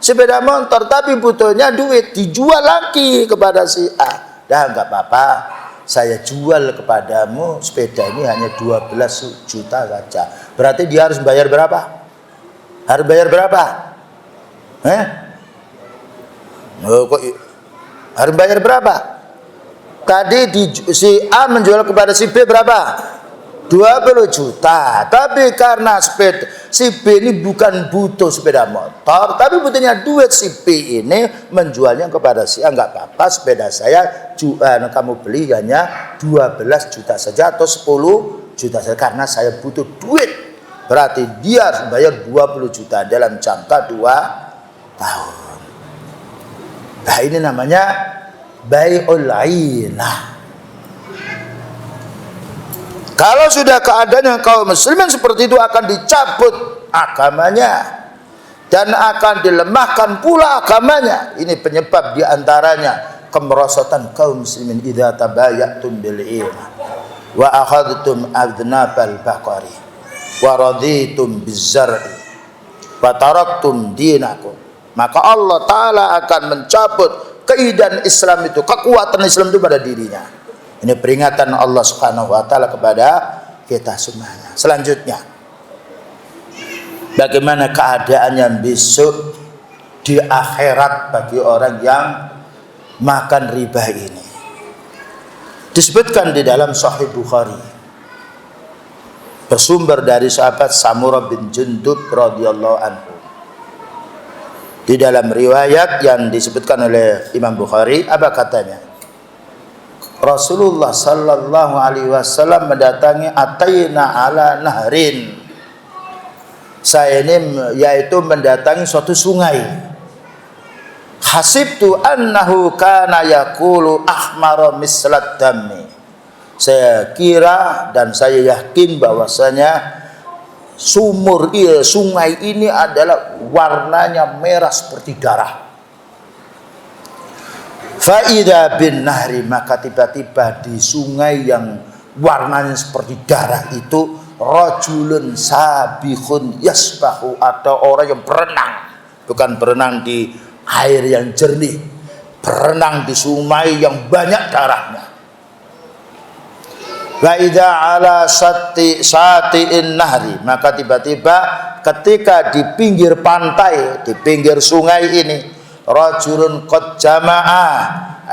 Sepeda motor, tapi butuhnya duit, dijual lagi kepada si A. Dah enggak apa-apa, saya jual kepadamu sepeda ini hanya 12 juta saja. Berarti dia harus bayar berapa? Harus bayar berapa? Oh, kok harus bayar berapa? Tadi si A menjual kepada si B berapa? 20 juta. Tapi karena si B ini bukan butuh sepeda motor, tapi butuhnya duit, si B ini menjualnya kepada si A. Enggak apa-apa, sepeda saya kamu beli hanya 12 juta saja atau 10 juta saja karena saya butuh duit. Berarti dia harus bayar 20 juta dalam jangka 2 tahun. Nah, ini namanya bai'ul 'inah. Kalau sudah keadaannya kaum muslimin seperti itu, akan dicabut agamanya dan akan dilemahkan pula agamanya. Ini penyebab diantaranya kemerosotan kaum muslimin. Idza tabayatum bil iman wa akhadtum adnabal baqari wa raditum bizar'i wa taraktum dinakum, maka Allah Ta'ala akan mencabut keindahan Islam itu, kekuatan Islam itu pada dirinya. Ini peringatan Allah Subhanahu wa Ta'ala kepada kita semuanya. Selanjutnya, bagaimana keadaannya besok di akhirat bagi orang yang makan riba ini? Disebutkan di dalam Sahih Bukhari, bersumber dari sahabat Samurah bin Jundub radhiyallahu anhu. Di dalam riwayat yang disebutkan oleh Imam Bukhari, apa katanya? Rasulullah sallallahu alaihi wasallam mendatangi ataina ala nahrin. Saya ini yaitu mendatangi suatu sungai. Hasibtu annahu kana yaqulu ahmara mislat dammi. Saya kira dan saya yakin bahwasanya sungai ini adalah warnanya merah seperti darah. Fa'idha bin nahri, maka tiba-tiba di sungai yang warnanya seperti darah itu, rajulun sabihun yasbahu, atau orang yang berenang, bukan berenang di air yang jernih, berenang di sungai yang banyak darahnya. Fa'idha ala sati'in nahri, maka tiba-tiba ketika di pinggir pantai, di pinggir sungai ini, rajulun qad jama'a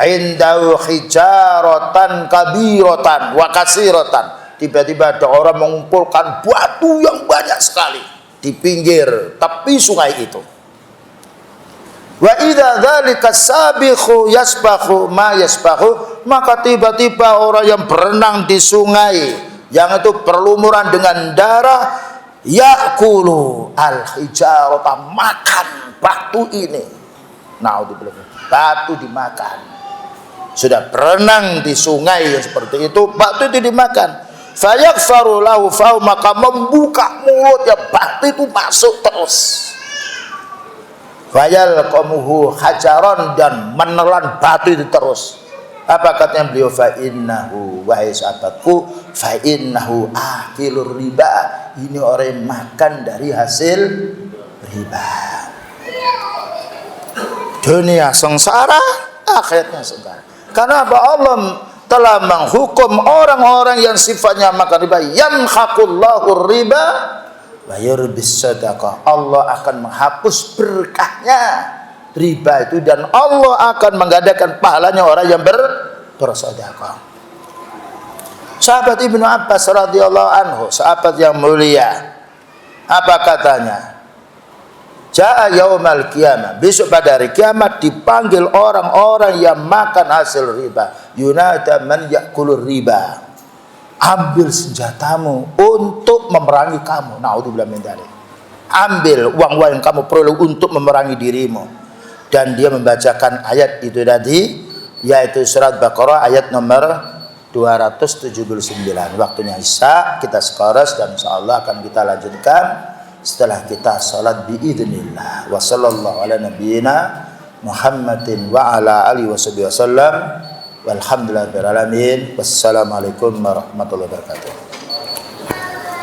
indahu hijaratan kabiratan wa kasiratan, tiba-tiba ada orang mengumpulkan batu yang banyak sekali di pinggir tepi sungai itu. Wa idza dzalika sabiqu yasbahu ma yasbahu, maka tiba-tiba orang yang berenang di sungai yang itu berlumuran dengan darah, yaqulu al hijarata, makan batu ini. Naudzubillah, batu dimakan. Sudah berenang di sungai yang seperti itu, batu itu dimakan. Fayaghfaru lahu fa, maka membuka mulutnya, batu itu masuk terus. Fayalqamuhu hajaran, dan menelan batu itu terus. Apa katanya beliau? Fa innahu, wahai sahabatku, fa innahu akilur riba, ini orang yang makan dari hasil riba. Dunia sengsara, akhirnya sengsara. Karena apa? Allah telah menghukum orang-orang yang sifatnya makan riba, yamhaqullahu riba wa yurbis sadaqah. Allah akan menghapus berkahnya riba itu, dan Allah akan menggandakan pahalanya orang yang bersedekah. Sahabat Ibnu Abbas radhiyallahu anhu, sahabat yang mulia, apa katanya? Ja'a yaumal qiyamah, besok pada hari kiamat dipanggil orang-orang yang makan hasil riba. Yunada man ya'kulur riba, ambil senjatamu untuk memerangi kamu. Naudzubillah min dzalik. Ambil uang-uang yang kamu perlu untuk memerangi dirimu. Dan dia membacakan ayat itu tadi, yaitu surat Baqarah ayat nomor 279. Waktunya Isya, kita skoros dan insyaallah akan kita lanjutkan setelah kita salat biidznillah. Wa sallallahu ala nabiyyina Muhammadin wa ala alihi washabihi wasallam. Walhamdulillahirabbil alamin. Wassalamualaikum warahmatullahi wabarakatuh.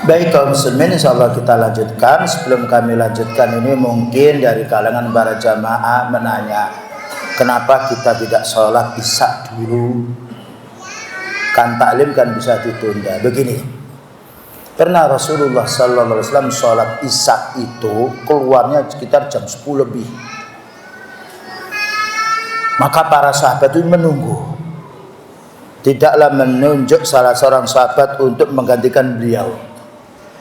Baik kaum muslimin, insyaallah kita lanjutkan. Sebelum kami lanjutkan ini, mungkin dari kalangan para jamaah menanya, kenapa kita tidak sholat isya dulu? Kan taklim kan bisa ditunda. Begini, karena Rasulullah sallallahu alaihi wasallam sholat isya itu keluarnya sekitar jam 10 lebih. Maka para sahabat itu menunggu. Tidaklah menunjuk salah seorang sahabat untuk menggantikan beliau,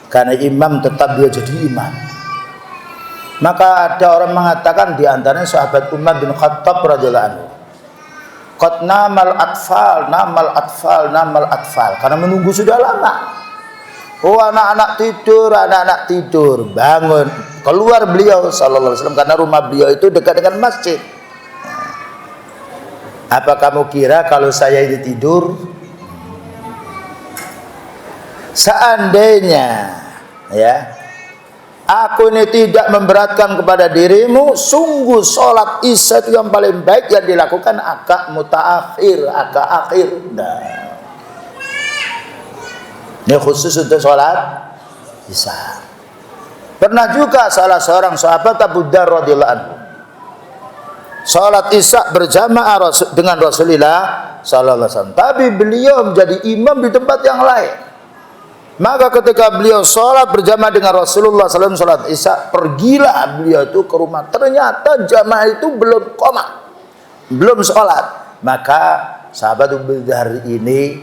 karena imam tetap dia jadi imam. Maka ada orang mengatakan, di antaranya sahabat Umar bin Khattab radhiyallahu anhu, qad namal atfal, karena menunggu sudah lama. Oh, anak-anak tidur, bangun, keluar beliau sallallahu alaihi wasallam, karena rumah beliau itu dekat dengan masjid. Apa kamu kira kalau saya ini tidur? seandainya ya aku ini tidak memberatkan kepada dirimu, sungguh sholat isya itu yang paling baik yang dilakukan agak mutaakhir, agak akhir. Nah, ini khusus untuk sholat isya. Pernah juga salah seorang sahabat Abu Dzar radhiyallahu anhu sholat isya berjamaah dengan Rasulullah sallallahu alaihi wasallam, tapi beliau menjadi imam di tempat yang lain. Maka ketika beliau sholat berjamaah dengan Rasulullah SAW sholat isya, pergilah beliau itu ke rumah. Ternyata jamaah itu belum qoma, belum sholat. Maka sahabat Abu Dzar ini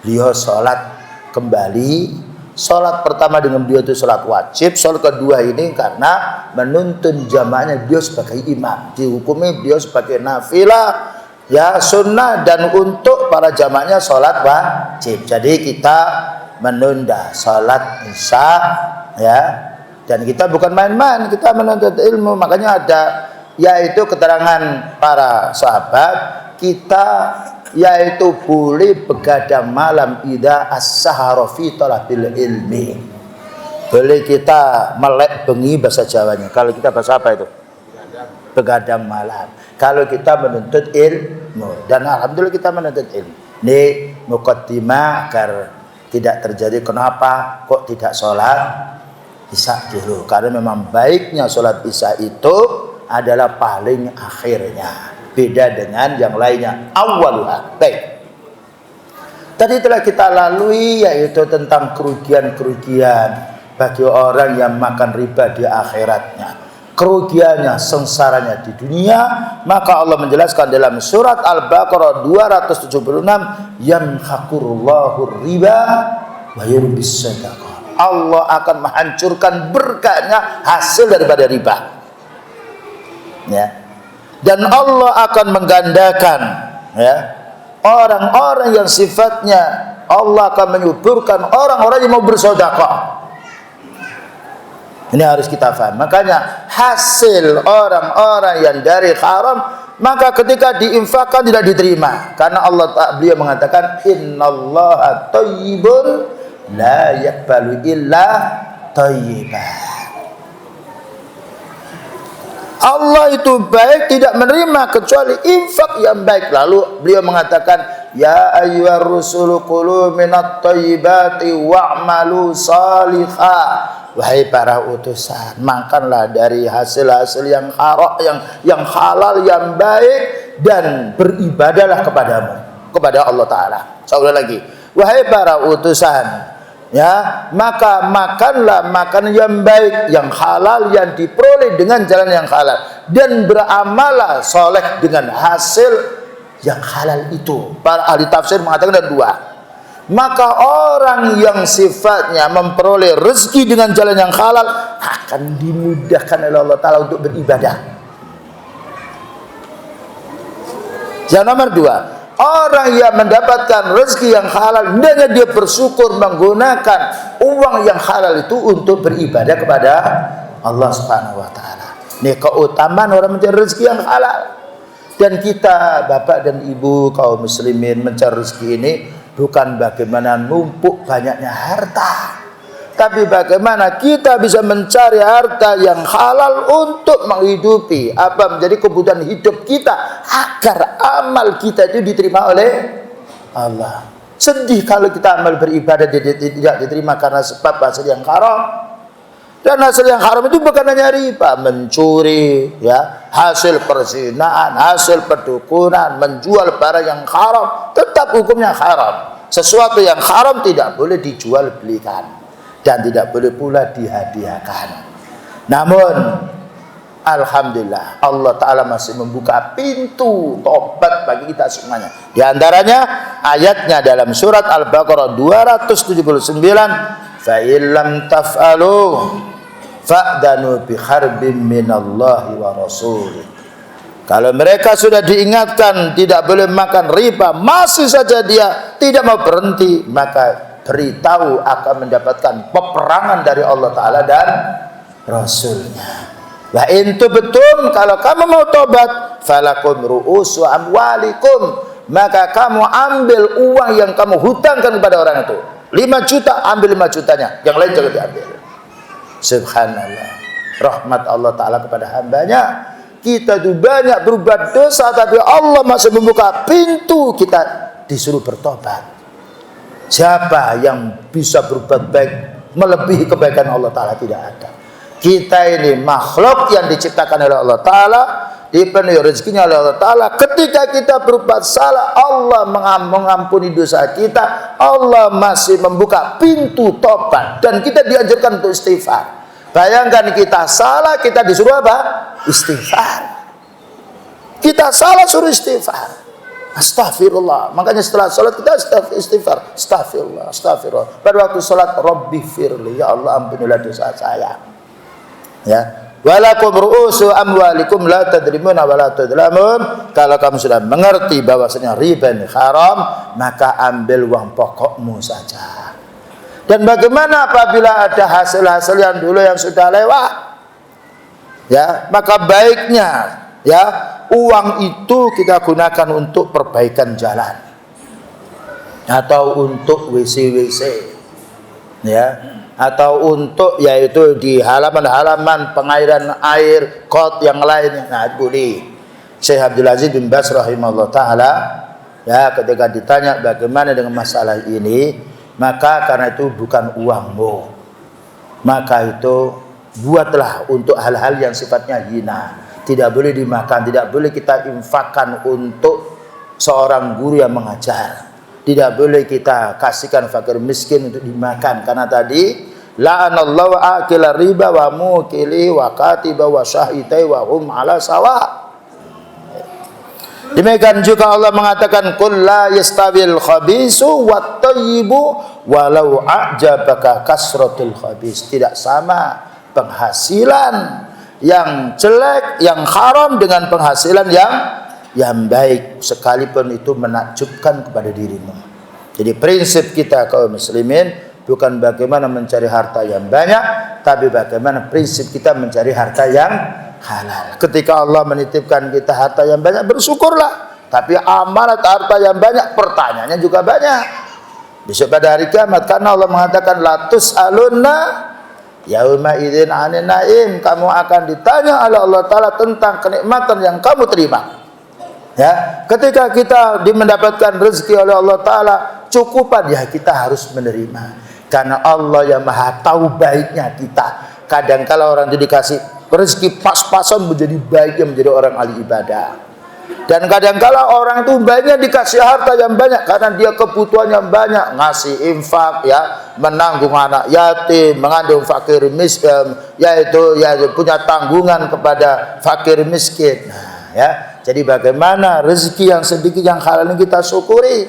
beliau sholat kembali. Sholat pertama dengan beliau itu sholat wajib. Sholat kedua ini karena menuntun jamaahnya beliau sebagai imam. Dihukumi beliau sebagai nafilah, ya sunnah, dan untuk para jamaahnya sholat wajib. Jadi kita menunda salat isya ya, dan kita bukan main-main, kita menuntut ilmu. Makanya ada yaitu keterangan para sahabat kita yaitu boleh begadang malam idza as-sahara fi talabil ilmi. Boleh kita melek bengi bahasa Jawanya. Kalau kita bahasa apa itu? Begadang malam. Kalau kita menuntut ilmu, dan alhamdulillah kita menuntut ilmu. Ini muqaddimah agar tidak terjadi kenapa kok tidak sholat isya dulu, karena memang baiknya sholat isya itu adalah paling akhirnya, beda dengan yang lainnya awalnya. Baik, tadi telah kita lalui yaitu tentang kerugian-kerugian bagi orang yang makan riba di akhiratnya, kerugiannya, sengsaranya di dunia. Maka Allah menjelaskan dalam surat Al-Baqarah 276, yamhaqurullahu riba wa yurbis sadaqah. Allah akan menghancurkan berkahnya hasil daripada riba. Ya. Dan Allah akan menggandakan ya orang-orang yang sifatnya Allah akan menyuburkan orang-orang yang mau bersedekah. Ini harus kita paham. Makanya hasil orang-orang yang dari haram, maka ketika diinfakkan tidak diterima, karena beliau mengatakan innallaha thayyibun la yaqbalu illa thayyiban. Allah itu baik, tidak menerima kecuali infak yang baik. Lalu beliau mengatakan ya ayyuhar rusulu kulu minat thayyibati wa'malu salihah. Wahai para utusan, makanlah dari hasil-hasil yang yang halal, yang baik, dan beribadahlah kepadamu, kepada Allah Ta'ala. Saya ulang lagi, wahai para utusan, ya, maka makanlah makanan yang baik, yang halal, yang diperoleh dengan jalan yang halal, dan beramalah soleh dengan hasil yang halal itu. Para ahli tafsir mengatakan ada dua. Maka orang yang sifatnya memperoleh rezeki dengan jalan yang halal akan dimudahkan oleh Allah Ta'ala untuk beribadah. Yang nomor dua, orang yang mendapatkan rezeki yang halal, hendaknya dia bersyukur menggunakan uang yang halal itu untuk beribadah kepada Allah Subhanahu wa Ta'ala. Ini keutamaan orang mencari rezeki yang halal. Dan kita, bapak dan ibu kaum muslimin, mencari rezeki ini bukan bagaimana numpuk banyaknya harta, tapi bagaimana kita bisa mencari harta yang halal untuk menghidupi menjadi kebutuhan hidup kita, agar amal kita itu diterima oleh Allah. Sedih kalau kita amal beribadah tidak diterima karena sebab hasil yang haram. Dan hasil yang haram itu bukan hanya riba, mencuri, ya, hasil perzinahan, hasil perdukunan, menjual barang yang haram, tetap hukumnya haram. Sesuatu yang haram tidak boleh dijual belikan dan tidak boleh pula dihadiahkan. Namun alhamdulillah Allah Ta'ala masih membuka pintu tobat bagi kita semuanya. Di antaranya ayatnya dalam surat Al-Baqarah 279, fa illam taf'alu fa'danu bi harbin minallahi wa rasulih. Kalau mereka sudah diingatkan tidak boleh makan riba, masih saja dia tidak mau berhenti, maka beritahu akan mendapatkan peperangan dari Allah Ta'ala dan Rasulnya. Wa intu betum, kalau kamu mau tobat, falakum ru'usu amwalikum, maka kamu ambil uang yang kamu hutangkan kepada orang itu. 5 juta, ambil 5 jutanya, yang lain jangan diambil. Subhanallah, rahmat Allah Ta'ala kepada hambanya. Kita itu banyak berbuat dosa, tapi Allah masih membuka pintu kita disuruh bertobat. Siapa yang bisa berbuat baik melebihi kebaikan Allah Ta'ala? Tidak ada. Kita ini makhluk yang diciptakan oleh Allah Ta'ala, dipenuhi rezekinya oleh Allah Ta'ala. Ketika kita berbuat salah, Allah mengampuni dosa kita. Allah masih membuka pintu tobat, dan kita dianjurkan untuk istighfar. Bayangkan kita salah, kita disuruh apa? Istighfar. Kita salah, suruh istighfar. Astagfirullah. Makanya setelah sholat kita istighfar. Astagfirullah, astagfirullah. Pada waktu sholat, Rabbi firli, ya Allah ampunilah dosa saya. Ya. Walakum ru'usu amwalikum la tadrimuna wa la tudlamun. Kalau kamu sudah mengerti bahwasanya riba ini haram, maka ambil uang pokokmu saja. Dan bagaimana apabila ada hasil-hasil yang dulu yang sudah lewat? Ya, maka baiknya ya uang itu kita gunakan untuk perbaikan jalan atau untuk WC-WC, ya, atau untuk yaitu di halaman-halaman pengairan air kot yang lain. Nah, boleh. Syekh Abdul Aziz bin Baz rahimahullah taala ya ketika ditanya bagaimana dengan masalah ini, maka karena itu bukan uangmu, maka itu buatlah untuk hal-hal yang sifatnya hina. Tidak boleh dimakan, tidak boleh kita infakkan untuk seorang guru yang mengajar. Tidak boleh kita kasihkan fakir miskin untuk dimakan, karena tadi la'anallahu akila riba wa mukili wa katiba wa syahidai wa hum ala sawa. Demikian juga Allah mengatakan qul la yastawil khabisu wat thayyibu walau a'jabaka kasratul khabis. Tidak sama penghasilan yang jelek, yang haram dengan penghasilan yang baik, sekalipun itu menakjubkan kepada dirimu. Jadi prinsip kita kaum muslimin bukan bagaimana mencari harta yang banyak, tapi bagaimana prinsip kita mencari harta yang halal. Ketika Allah menitipkan kita harta yang banyak, bersyukurlah. Tapi amanat harta yang banyak, pertanyaannya juga banyak. Besok pada hari kiamat, karena Allah mengatakan la tus'alunna yauma idzin 'anil naim, kamu akan ditanya oleh Allah Ta'ala tentang kenikmatan yang kamu terima. Ya, ketika kita mendapatkan rezeki oleh Allah Ta'ala cukupan, ya kita harus menerima, karena Allah yang maha tahu baiknya kita. Kadang kala orang itu dikasih rezeki pas-pasan menjadi baik, yang menjadi orang ahli ibadah, dan kadang-kala orang itu baiknya dikasih harta yang banyak karena dia kebutuhan yang banyak, ngasih infak, ya, menanggung anak yatim, mengandung fakir miskin, yaitu punya tanggungan kepada fakir miskin. Nah, ya, jadi bagaimana rezeki yang sedikit yang halal ini kita syukuri,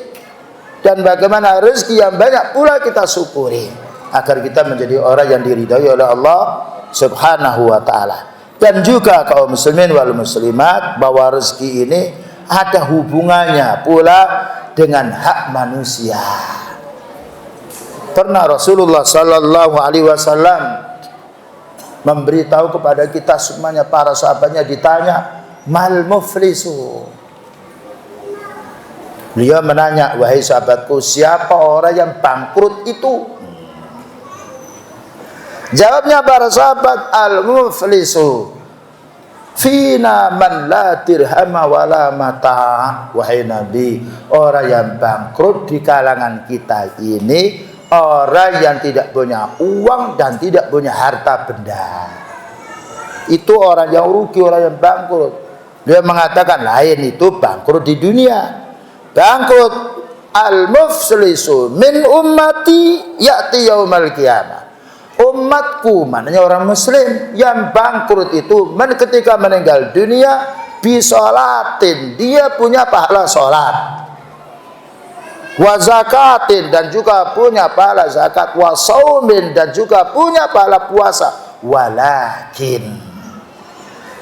dan bagaimana rezeki yang banyak pula kita syukuri, agar kita menjadi orang yang diridhai oleh Allah Subhanahu wa ta'ala. Dan juga kaum muslimin wal muslimat, bahwa rezeki ini ada hubungannya pula dengan hak manusia. Pernah Rasulullah sallallahu alaihi wasallam memberitahu kepada kita semuanya, para sahabatnya ditanya, mal muflisu. Beliau menanya, wahai sahabatku, siapa orang yang bangkrut itu? Jawabnya para sahabat, al-muflisu fina man la dirhama wala mata. Wahai Nabi, orang yang bangkrut di kalangan kita ini orang yang tidak punya uang dan tidak punya harta benda. Itu orang yang rugi, orang yang bangkrut. Dia mengatakan lain, itu bangkrut di dunia. Bangkrut al-muflisu min ummati ya'ti yaumal qiyamah. Umatku, maknanya orang muslim yang bangkrut itu ketika meninggal dunia, bisolatin, dia punya pahala sholat, wa zakatin, dan juga punya pahala zakat, wa saumin, dan juga punya pahala puasa. Walakin,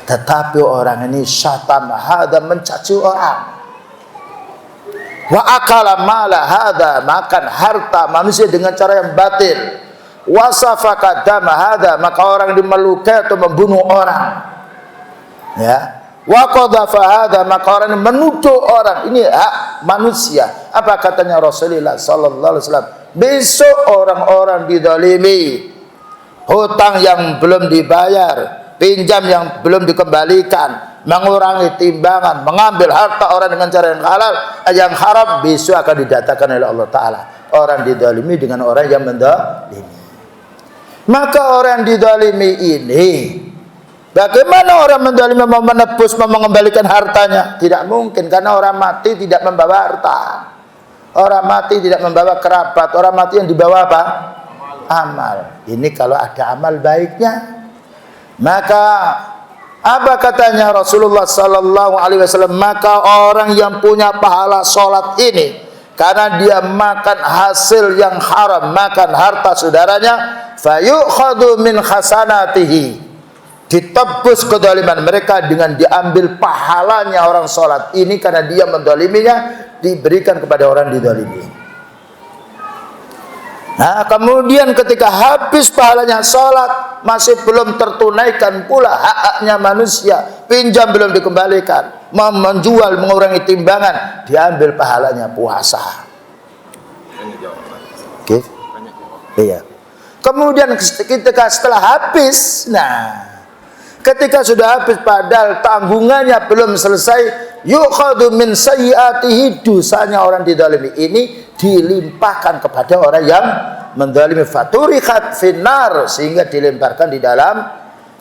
tetapi orang ini syatam hadza, mencaci orang, wa akala mala hadza, makan harta manusia dengan cara yang batil, wasafaka dama hadza, maka orang ini melukai atau membunuh orang, ya, Wa qadhafa hadza, maka orang menuduh orang ini hak manusia. Apa katanya Rasulullah sallallahu alaihi wasallam? Besok orang-orang dizalimi, hutang yang belum dibayar, pinjam yang belum dikembalikan, mengurangi timbangan, mengambil harta orang dengan cara yang halal, yang haram, besok akan didatakan oleh Allah Ta'ala. Orang dizalimi dengan orang yang menzalimi. Maka orang dizalimi ini, bagaimana orang menzalimi mau menebus, mau mengembalikan hartanya? Tidak mungkin, karena orang mati tidak membawa harta. Orang mati tidak membawa kerabat. Orang mati yang dibawa apa? Amal. Ini kalau ada amal baiknya. Maka apa katanya Rasulullah sallallahu alaihi wasallam? Maka orang yang punya pahala sholat ini, karena dia makan hasil yang haram, makan harta saudaranya, fayukhadhu min hasanatihi, ditebus kezaliman mereka dengan diambil pahalanya orang sholat ini, karena dia menzaliminya, diberikan kepada orang dizalimi. Nah, kemudian ketika habis pahalanya sholat, masih belum tertunaikan pula hak-haknya manusia, pinjam belum dikembalikan, menjual, mengurangi timbangan, diambil pahalanya puasa. Oke? Iya. Kemudian ketika setelah habis, ketika sudah habis padahal tanggungannya belum selesai, yukhadhu min sayyiatihi, dosanya orang dizalimi ini dilimpahkan kepada orang yang menzalimi, faturihat finnar, sehingga dilemparkan di dalam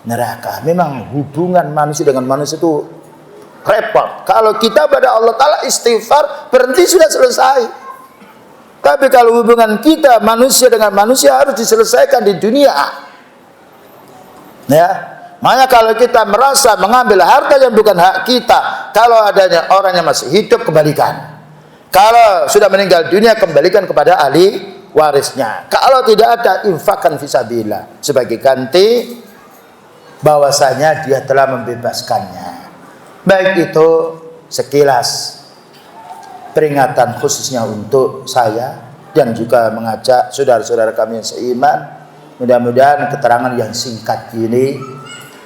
neraka. Memang hubungan manusia dengan manusia itu repot. Kalau kita pada Allah Ta'ala istighfar, berhenti, sudah selesai. Tapi kalau hubungan kita manusia dengan manusia harus diselesaikan di dunia. Ya, makanya kalau kita merasa mengambil harta yang bukan hak kita, kalau adanya orang yang masih hidup, kembalikan. Kalau sudah meninggal dunia, kembalikan kepada ahli warisnya. Kalau tidak ada, infakkan fisabilillah, sebagai ganti bahwasanya dia telah membebaskannya. Baik itu sekilas peringatan khususnya untuk saya, dan juga mengajak saudara-saudara kami yang seiman. Mudah-mudahan keterangan yang singkat ini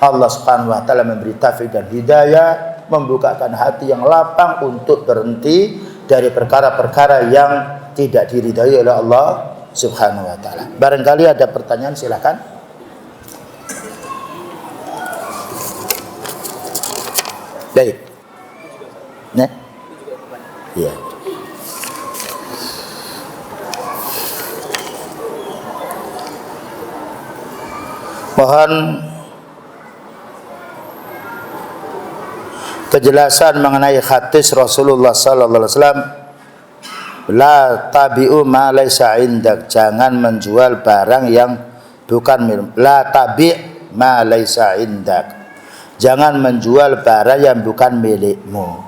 Allah Subhanahu wa taala memberi taufik dan hidayah, membukakan hati yang lapang untuk berhenti dari perkara-perkara yang tidak diridhai oleh Allah Subhanahu wa taala. Barangkali ada pertanyaan, silakan. Baik. Iya. Mohon kejelasan mengenai hadis Rasulullah sallallahu alaihi wasallam, la tabi'u ma laisa indak, jangan menjual barang yang bukan milik. La tabi' ma laisa indak, jangan menjual barang yang bukan milikmu.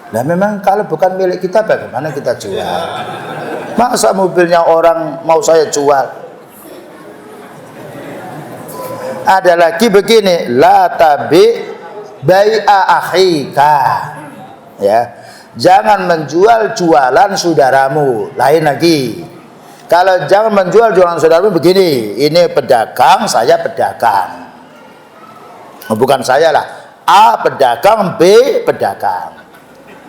Nah, memang kalau bukan milik kita, bagaimana kita jual? Masa mobilnya orang mau saya jual? Ada lagi begini, la tabi' bai'a akhika, ya, jangan menjual jualan saudaramu. Lain lagi, kalau jangan menjual jualan saudaramu begini, ini pedagang, saya pedagang, bukan saya lah, A pedagang, B pedagang.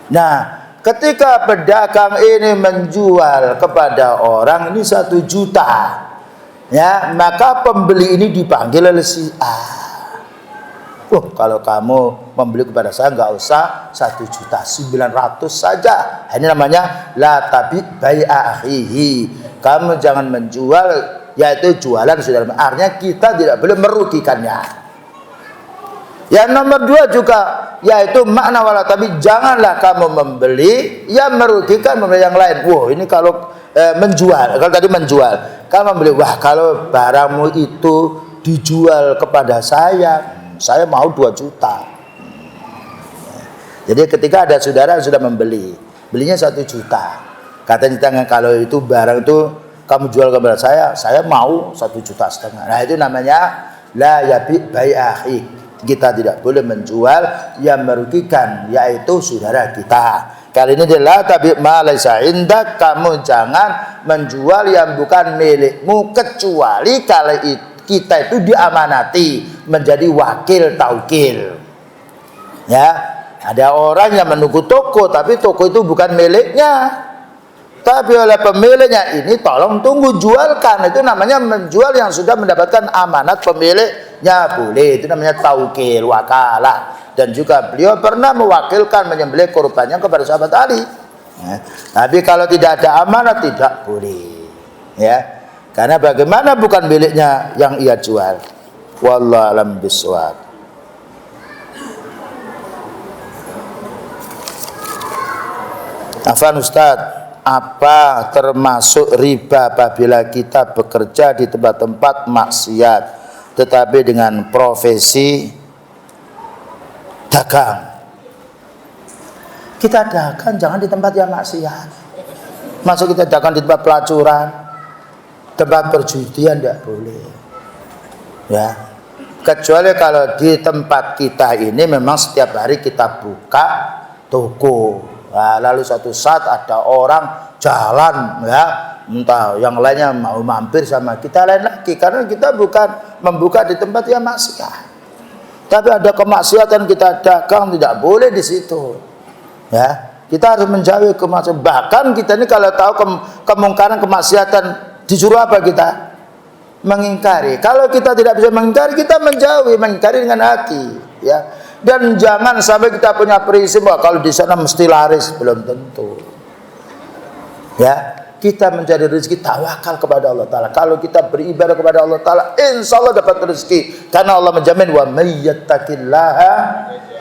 Nah, ketika pedagang ini menjual kepada orang ini 1 juta, ya, maka pembeli ini dipanggil oleh si A. Kalau kamu membeli kepada saya nggak usah 1.900.000 saja. Ini namanya la tabi bai'a akhihi. Kamu jangan menjual, yaitu jualan saudara. Artinya kita tidak boleh merugikannya. Yang nomor 2 juga, yaitu makna wala tabi, janganlah kamu membeli yang merugikan membeli yang lain. Ini kalau menjual, kalau tadi menjual, kalau membeli, kalau barangmu itu dijual kepada saya mau 2 juta. Jadi ketika ada saudara yang sudah membeli, belinya 1 juta, katanya kalau itu barang itu kamu jual kepada saya mau 1,5 juta. Nah, itu namanya la yabi bai'a akhi. Kita tidak boleh menjual yang merugikan, yaitu saudara kita. Kali ini adalah tabi ma laisa indak, kamu jangan menjual yang bukan milikmu, kecuali kalau kita itu diamanati menjadi wakil taukil. Ya, ada orang yang menunggu toko, tapi toko itu bukan miliknya, tapi oleh pemiliknya. Ini tolong tunggu, jualkan. Itu namanya menjual yang sudah mendapatkan amanat pemiliknya, boleh. Itu namanya taukil, wakalah. Dan juga beliau pernah mewakilkan menyembelih kurbannya kepada sahabat Ali. Ya. Tapi kalau tidak ada amanat tidak boleh. Ya. Karena bagaimana bukan miliknya yang ia jual. Wallahu a'lam bishawab. Afan Ustaz, apa termasuk riba apabila kita bekerja di tempat-tempat maksiat tetapi dengan profesi dagang? Kita dagang jangan di tempat yang maksiat. Masuk kita dagang di tempat pelacuran, tempat perjudian, tidak boleh. Ya, kecuali kalau di tempat kita ini memang setiap hari kita buka toko. Nah, lalu suatu saat ada orang jalan, ya, entah yang lainnya mau mampir sama kita, lain lagi, karena kita bukan membuka di tempat yang maksiat. Tapi ada kemaksiatan kita dagang, tidak boleh di situ. Ya, kita harus menjauhi kemaksiatan. Bahkan kita ini kalau tahu kemungkaran kemaksiatan, disuruh apa kita? Mengingkari. Kalau kita tidak bisa mengingkari, kita menjauhi, mengingkari dengan hati, ya. Dan jangan sampai kita punya prinsip bahwa kalau di sana mesti laris, belum tentu. Ya, kita mencari rezeki tawakal kepada Allah Ta'ala. Kalau kita beribadah kepada Allah Ta'ala, insya Allah dapat rezeki, karena Allah menjamin wa may yattaqillaha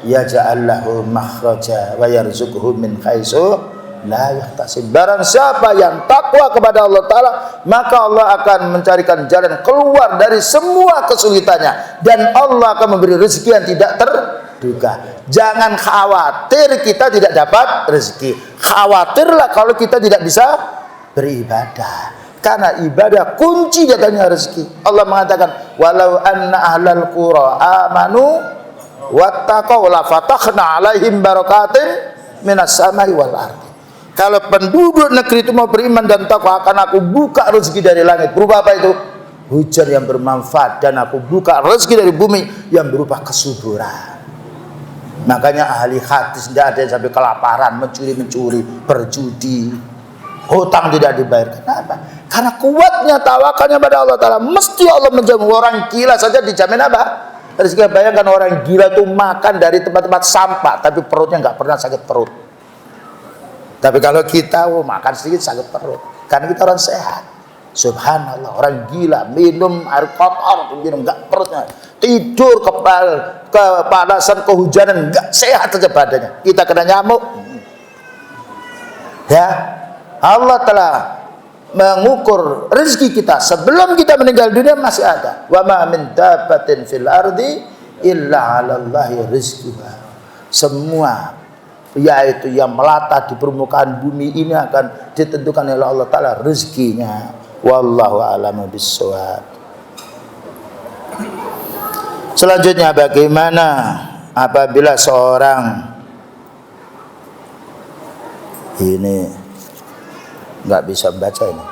yaj'al lahu makhraja wa yarzuqhu min haitsu la yahtasib. Barang siapa yang takwa kepada Allah Ta'ala, maka Allah akan mencarikan jalan keluar dari semua kesulitannya, dan Allah akan memberi rezeki yang tidak terduga. Jangan khawatir kita tidak dapat rezeki, khawatirlah kalau kita tidak bisa beribadah, karena ibadah kunci datangnya rezeki. Allah mengatakan walau anna ahlal qura amanu wattaqau la fatahna alaihim barakatin minas samai wal ardi. Kalau penduduk negeri itu mau beriman dan takwa, akan aku buka rezeki dari langit. Berupa apa itu? Hujan yang bermanfaat. Dan aku buka rezeki dari bumi yang berupa kesuburan. Makanya ahli hadis tidak ada yang sampai kelaparan, mencuri-mencuri, berjudi, hutang tidak dibayar. Kenapa? Karena kuatnya tawakalnya pada Allah Ta'ala. Mesti Allah menjamin. Orang gila saja dijamin apa? Rezeki. Bayangkan orang gila itu makan dari tempat-tempat sampah, tapi perutnya nggak pernah sakit perut. Tapi kalau kita makan sedikit sakit perut, karena kita orang sehat. Subhanallah, orang gila minum air kotor, minum nggak perutnya, tidur kepanasan, kehujanan, nggak sehat saja badannya. Kita kena nyamuk. Ya, Allah telah mengukur rezeki kita sebelum kita meninggal dunia masih ada. Wa ma min dabbatin fil ardi illa 'alallahi rizquha. Semua yaitu yang melata di permukaan bumi ini akan ditentukan oleh Allah Ta'ala rezekinya. Wallahu a'lamu bissawab. Selanjutnya, bagaimana apabila seorang ini nggak bisa membaca ini,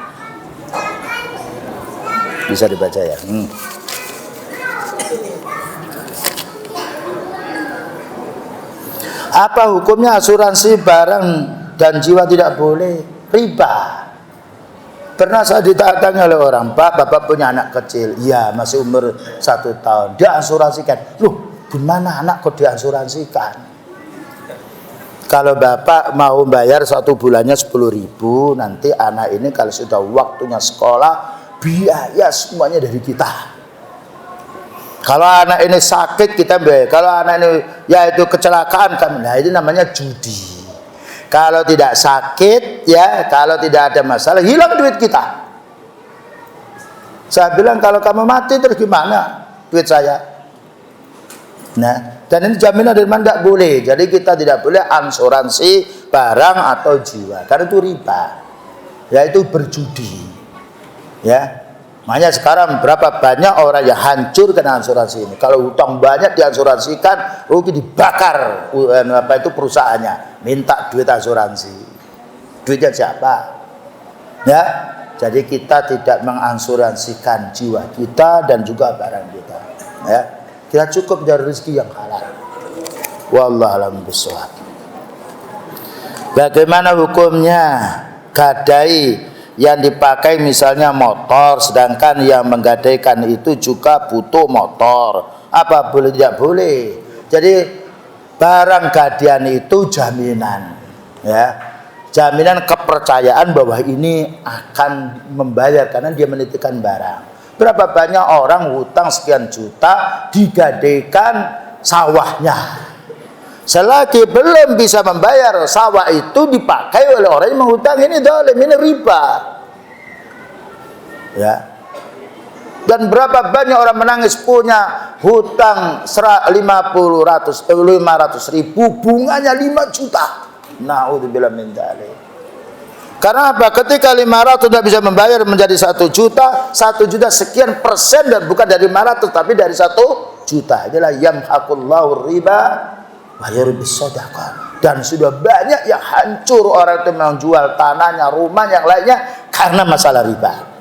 bisa dibaca ya? Apa hukumnya asuransi barang dan jiwa tidak boleh? Riba. Pernah saya ditanya oleh orang, Pak, Bapak punya anak kecil. Iya, masih umur 1 tahun. Dia asuransikan. Loh, gimana anak kok diasuransikan? Kalau Bapak mau bayar 1 bulannya 10.000, nanti anak ini kalau sudah waktunya sekolah, biaya semuanya dari kita. Kalau anak ini sakit kita bayar. Kalau anak ini yaitu kecelakaan kami, nah itu namanya judi. Kalau tidak sakit, ya, kalau tidak ada masalah, hilang duit kita. Saya bilang kalau kamu mati terus gimana duit saya? Nah, dan ini jaminan dari mana? Tidak boleh. Jadi kita tidak boleh asuransi barang atau jiwa, karena itu riba, yaitu berjudi. Ya. Makanya sekarang berapa banyak orang yang hancur kena asuransi ini. Kalau hutang banyak diasuransikan, rugi dibakar apa itu perusahaannya, minta duit asuransi. Duitnya siapa? Ya, jadi kita tidak mengasuransikan jiwa kita dan juga barang kita. Ya, kita cukup dari rezeki yang halal. Wallahu a'lam bishawab. Bagaimana hukumnya gadai yang dipakai misalnya motor, sedangkan yang menggadaikan itu juga butuh motor? Apa boleh tidak boleh? Jadi barang gadaian itu jaminan, ya, jaminan kepercayaan bahwa ini akan membayar karena dia menitipkan barang. Berapa banyak orang hutang sekian juta digadaikan sawahnya. Selagi belum bisa membayar, sawah itu dipakai oleh orang yang menghutang. Ini zalim, ini riba. Ya. Dan berapa banyak orang menangis punya hutang 500 ribu, bunganya 5 juta. Na'udzubillah min dzalik. Karena apa? Ketika 500 tidak bisa membayar menjadi 1 juta, 1 juta sekian persen, dan bukan dari 500 tapi dari 1 juta. Inilah yamhaqullahu riba wa yurbis shadaqah. Dan sudah banyak yang hancur orang itu menjual tanahnya, rumah yang lainnya karena masalah riba.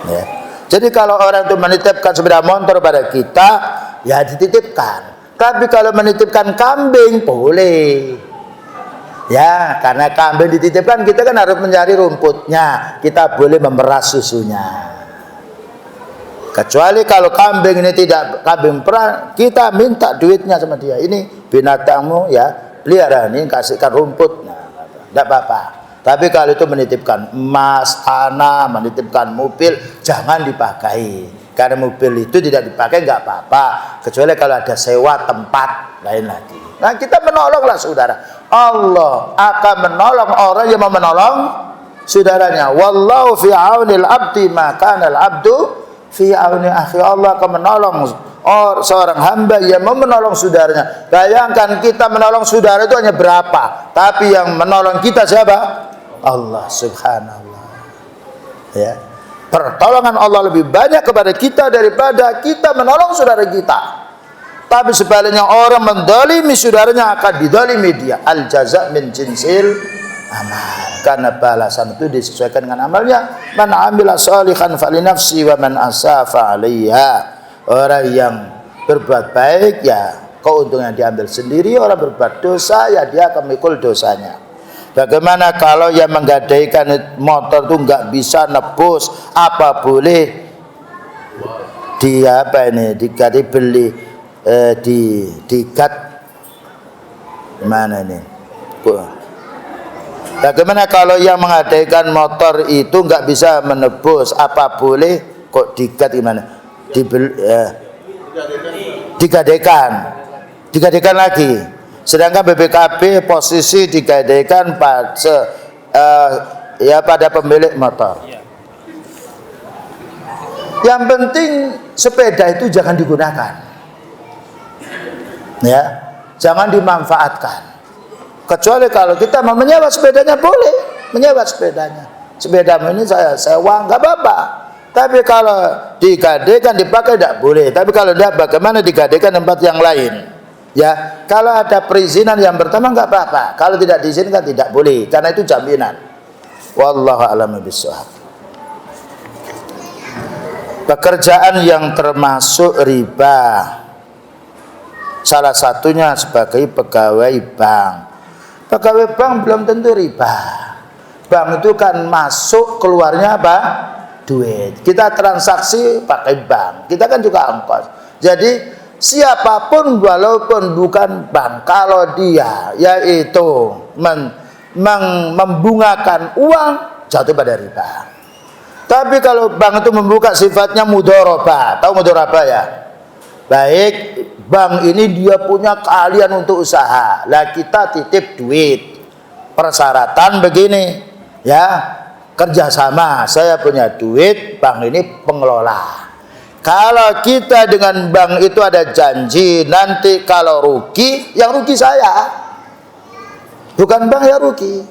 Ya. Jadi kalau orang itu menitipkan sepeda motor pada kita, ya dititipkan. Tapi kalau menitipkan kambing boleh. Ya, karena kambing dititipkan, kita kan harus mencari rumputnya. Kita boleh memeras susunya. Kecuali kalau kambing ini tidak kambing perah, kita minta duitnya sama dia. Ini binatangmu ya, pelihara ini, kasihkan rumput. Nah, tidak apa-apa. Tapi kalau itu menitipkan emas, tanah, menitipkan mobil, jangan dipakai. Karena mobil itu tidak dipakai nggak apa-apa. Kecuali kalau ada sewa tempat, lain lagi. Nah, kita menolonglah saudara. Allah akan menolong orang yang mau menolong saudaranya. Wallahu fi aunil abdi ma kana al abdu fi auni akhi. Allah akan menolong seorang hamba yang mau menolong saudaranya. Bayangkan kita menolong saudara itu hanya berapa, tapi yang menolong kita siapa? Allah subhanallah. Ya. Pertolongan Allah lebih banyak kepada kita daripada kita menolong saudara kita. Tapi sebaliknya orang mendolimi saudaranya akan didolimi dia. Al jaza min jinsil amal. Karena balasan itu disesuaikan dengan amalnya. Man amila shalihan falinafsi wa man asafa alaiha. Orang yang berbuat baik ya keuntungan diambil sendiri. Orang berbuat dosa ya dia akan memikul dosanya. Bagaimana kalau yang menggadaikan motor itu nggak bisa nebus? Apa boleh dia apa ini beli dikat mana ini? Bagaimana kalau yang menggadaikan motor itu nggak bisa menebus? Apa boleh kok dikat gimana? Digadaikan lagi. Sedangkan BPKB posisi digadaikan pada pemilik motor. Yang penting sepeda itu jangan digunakan, ya, jangan dimanfaatkan. Kecuali kalau kita mau menyewa sepedanya boleh, menyewa sepedanya. Sepeda ini saya sewa nggak apa-apa. Tapi kalau digadaikan dipakai tidak boleh. Tapi kalau tidak, bagaimana digadaikan tempat yang lain? Ya, kalau ada perizinan yang pertama nggak apa-apa. Kalau tidak diizinkan tidak boleh, karena itu jaminan. Wallahu a'lam bishawab. Pekerjaan yang termasuk riba, salah satunya sebagai pegawai bank. Pegawai bank belum tentu riba. Bank itu kan masuk keluarnya apa? Duit. Kita transaksi pakai bank. Kita kan juga ongkos. Jadi siapapun walaupun bukan bank, kalau dia yaitu membungakan uang, jatuh pada riba. Tapi kalau bank itu membuka sifatnya mudharabah, tahu mudharabah ya? Baik, bank ini dia punya keahlian untuk usaha. Lah kita titip duit. Persyaratan begini, ya, kerjasama. Saya punya duit, bank ini pengelola. Kalau kita dengan bank itu ada janji, nanti kalau rugi, yang rugi saya, bukan bank yang rugi.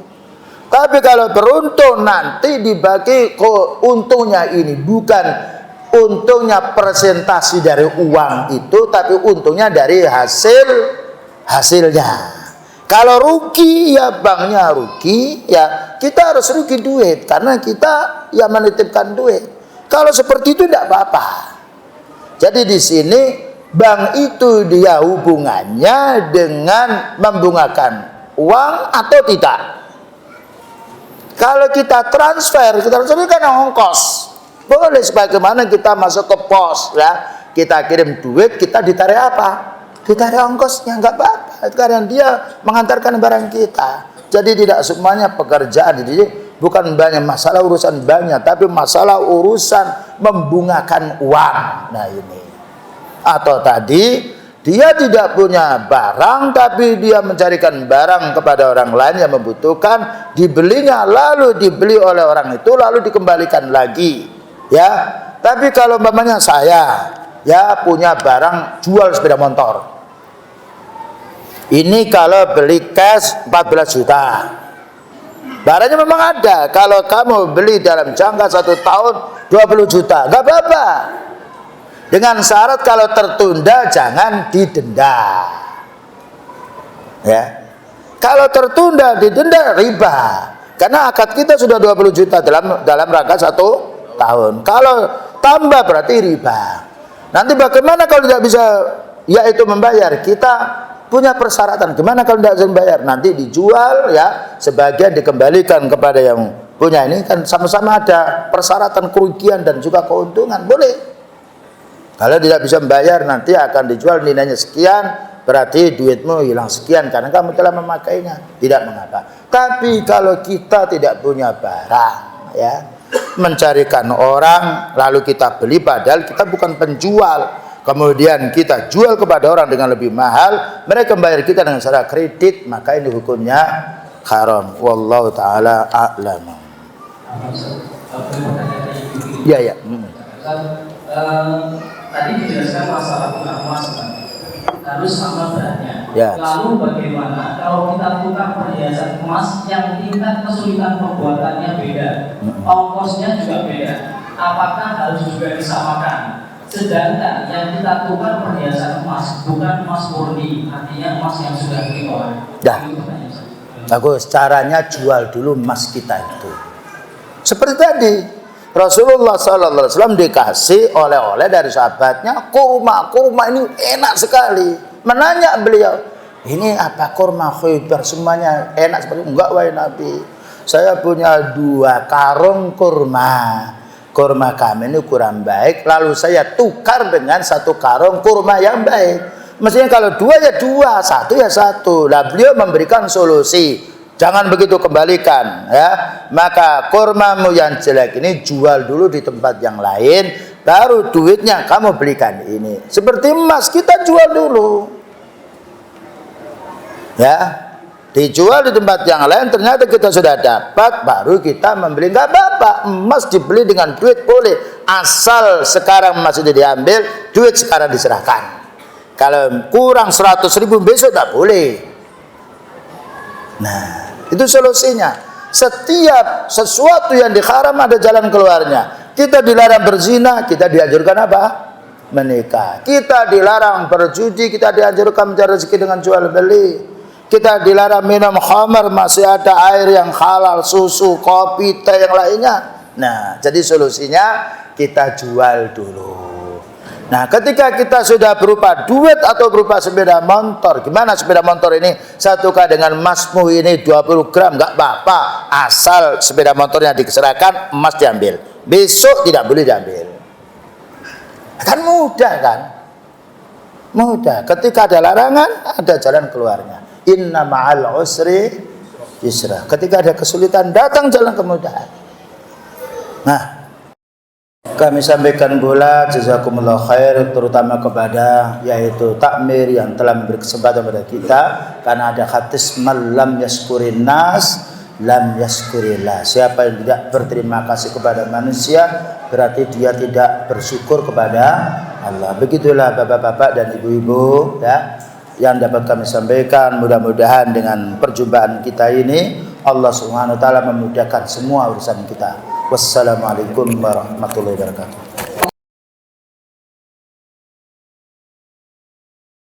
Tapi kalau beruntung nanti dibagi untungnya ini, bukan untungnya presentasi dari uang itu, tapi untungnya dari hasilnya. Kalau rugi ya banknya rugi, ya kita harus rugi duit karena kita yang menitipkan duit. Kalau seperti itu tidak apa-apa. Jadi di sini bank itu dia hubungannya dengan membungakan uang atau tidak. Kalau kita transfer kan ongkos. Boleh sebagaimana kita masuk ke pos, ya. Kita kirim duit, kita ditarik apa? Ditarik ongkosnya, nggak apa-apa. Karena dia mengantarkan barang kita. Jadi tidak semuanya pekerjaan ini bukan banyak masalah urusan banyak, tapi masalah urusan membungakan uang. Nah ini. Atau tadi dia tidak punya barang, tapi dia mencarikan barang kepada orang lain yang membutuhkan, dibelinya lalu dibeli oleh orang itu lalu dikembalikan lagi, ya. Tapi kalau umpamanya saya ya punya barang, jual sepeda motor, ini kalau beli cash 14 juta, barangnya memang ada. Kalau kamu beli dalam jangka 1 tahun 20 juta, nggak apa-apa. Dengan syarat kalau tertunda jangan didenda. Ya. Kalau tertunda didenda riba. Karena akad kita sudah 20 juta dalam rangka 1 tahun. Kalau tambah berarti riba. Nanti bagaimana kalau tidak bisa yaitu membayar? Kita punya persyaratan. Gimana kalau tidak bisa membayar? Nanti dijual, ya, sebagian dikembalikan kepada yang punya. Ini kan sama-sama ada persyaratan kerugian dan juga keuntungan. Boleh. Kalau tidak bisa membayar nanti akan dijual nilainya sekian, berarti duitmu hilang sekian karena kamu telah memakainya. Tidak mengapa. Tapi kalau kita tidak punya barang, ya, mencarikan orang lalu kita beli padahal kita bukan penjual, kemudian kita jual kepada orang dengan lebih mahal, mereka membayar kita dengan cara kredit, maka ini hukumnya haram. Wallahu taala a'lam. Ya ya. Tadi dijelaskan masalah tukar emas, harus sama beratnya. Ya. Lalu bagaimana kalau kita tukar perhiasan emas yang tingkat kesulitan pembuatannya beda, ongkosnya juga beda, apakah harus juga disamakan? Sedangkan yang kita tukar perhiasan emas bukan emas murni, artinya emas yang sudah diolah. Ya. Bagus, caranya jual dulu emas kita itu. Seperti tadi. Rasulullah SAW dikasih oleh-oleh dari sahabatnya kurma ini enak sekali. Menanya beliau, ini apa kurma Khaybar, semuanya enak seperti enggak wahai Nabi. Saya punya 2 karung kurma kami ini kurang baik, lalu saya tukar dengan 1 karung kurma yang baik. Mestinya kalau 2 ya 2, 1 ya 1. Nah beliau memberikan solusi. Jangan begitu, kembalikan, ya. Maka kurmamu yang jelek ini jual dulu di tempat yang lain, baru duitnya kamu belikan ini. Seperti emas, kita jual dulu, ya, dijual di tempat yang lain, ternyata kita sudah dapat, baru kita membeli. Nggak apa-apa, emas dibeli dengan duit boleh, asal sekarang emas itu diambil, duit sekarang diserahkan. Kalau kurang 100.000 besok tidak boleh. Nah, itu solusinya. Setiap sesuatu yang diharam ada jalan keluarnya. Kita dilarang berzina, kita dianjurkan apa? Menikah. Kita dilarang berjudi, kita dianjurkan mencari rezeki dengan jual beli. Kita dilarang minum khamar, masih ada air yang halal, susu, kopi, teh yang lainnya. Nah, jadi solusinya kita jual dulu. Nah, ketika kita sudah berupa duit atau berupa sepeda motor, gimana sepeda motor ini satukan dengan emasmu ini 20 gram, nggak apa-apa, asal sepeda motornya diserahkan, emas diambil. Besok tidak boleh diambil. Kan mudah kan? Mudah. Ketika ada larangan, ada jalan keluarnya. Inna ma'al usri yusra. Ketika ada kesulitan, datang jalan kemudahan. Nah, kami sampaikan pula jazakumullah khair, terutama kepada yaitu takmir yang telah memberi kesempatan kepada kita, karena ada hadis man lam yaskurin nas lam yaskurillah. Siapa yang tidak berterima kasih kepada manusia berarti dia tidak bersyukur kepada Allah. Begitulah bapak-bapak dan ibu-ibu, ya, yang dapat kami sampaikan. Mudah-mudahan dengan perjumpaan kita ini Allah Subhanahu wa taala memudahkan semua urusan kita. Wassalamualaikum warahmatullahi wabarakatuh.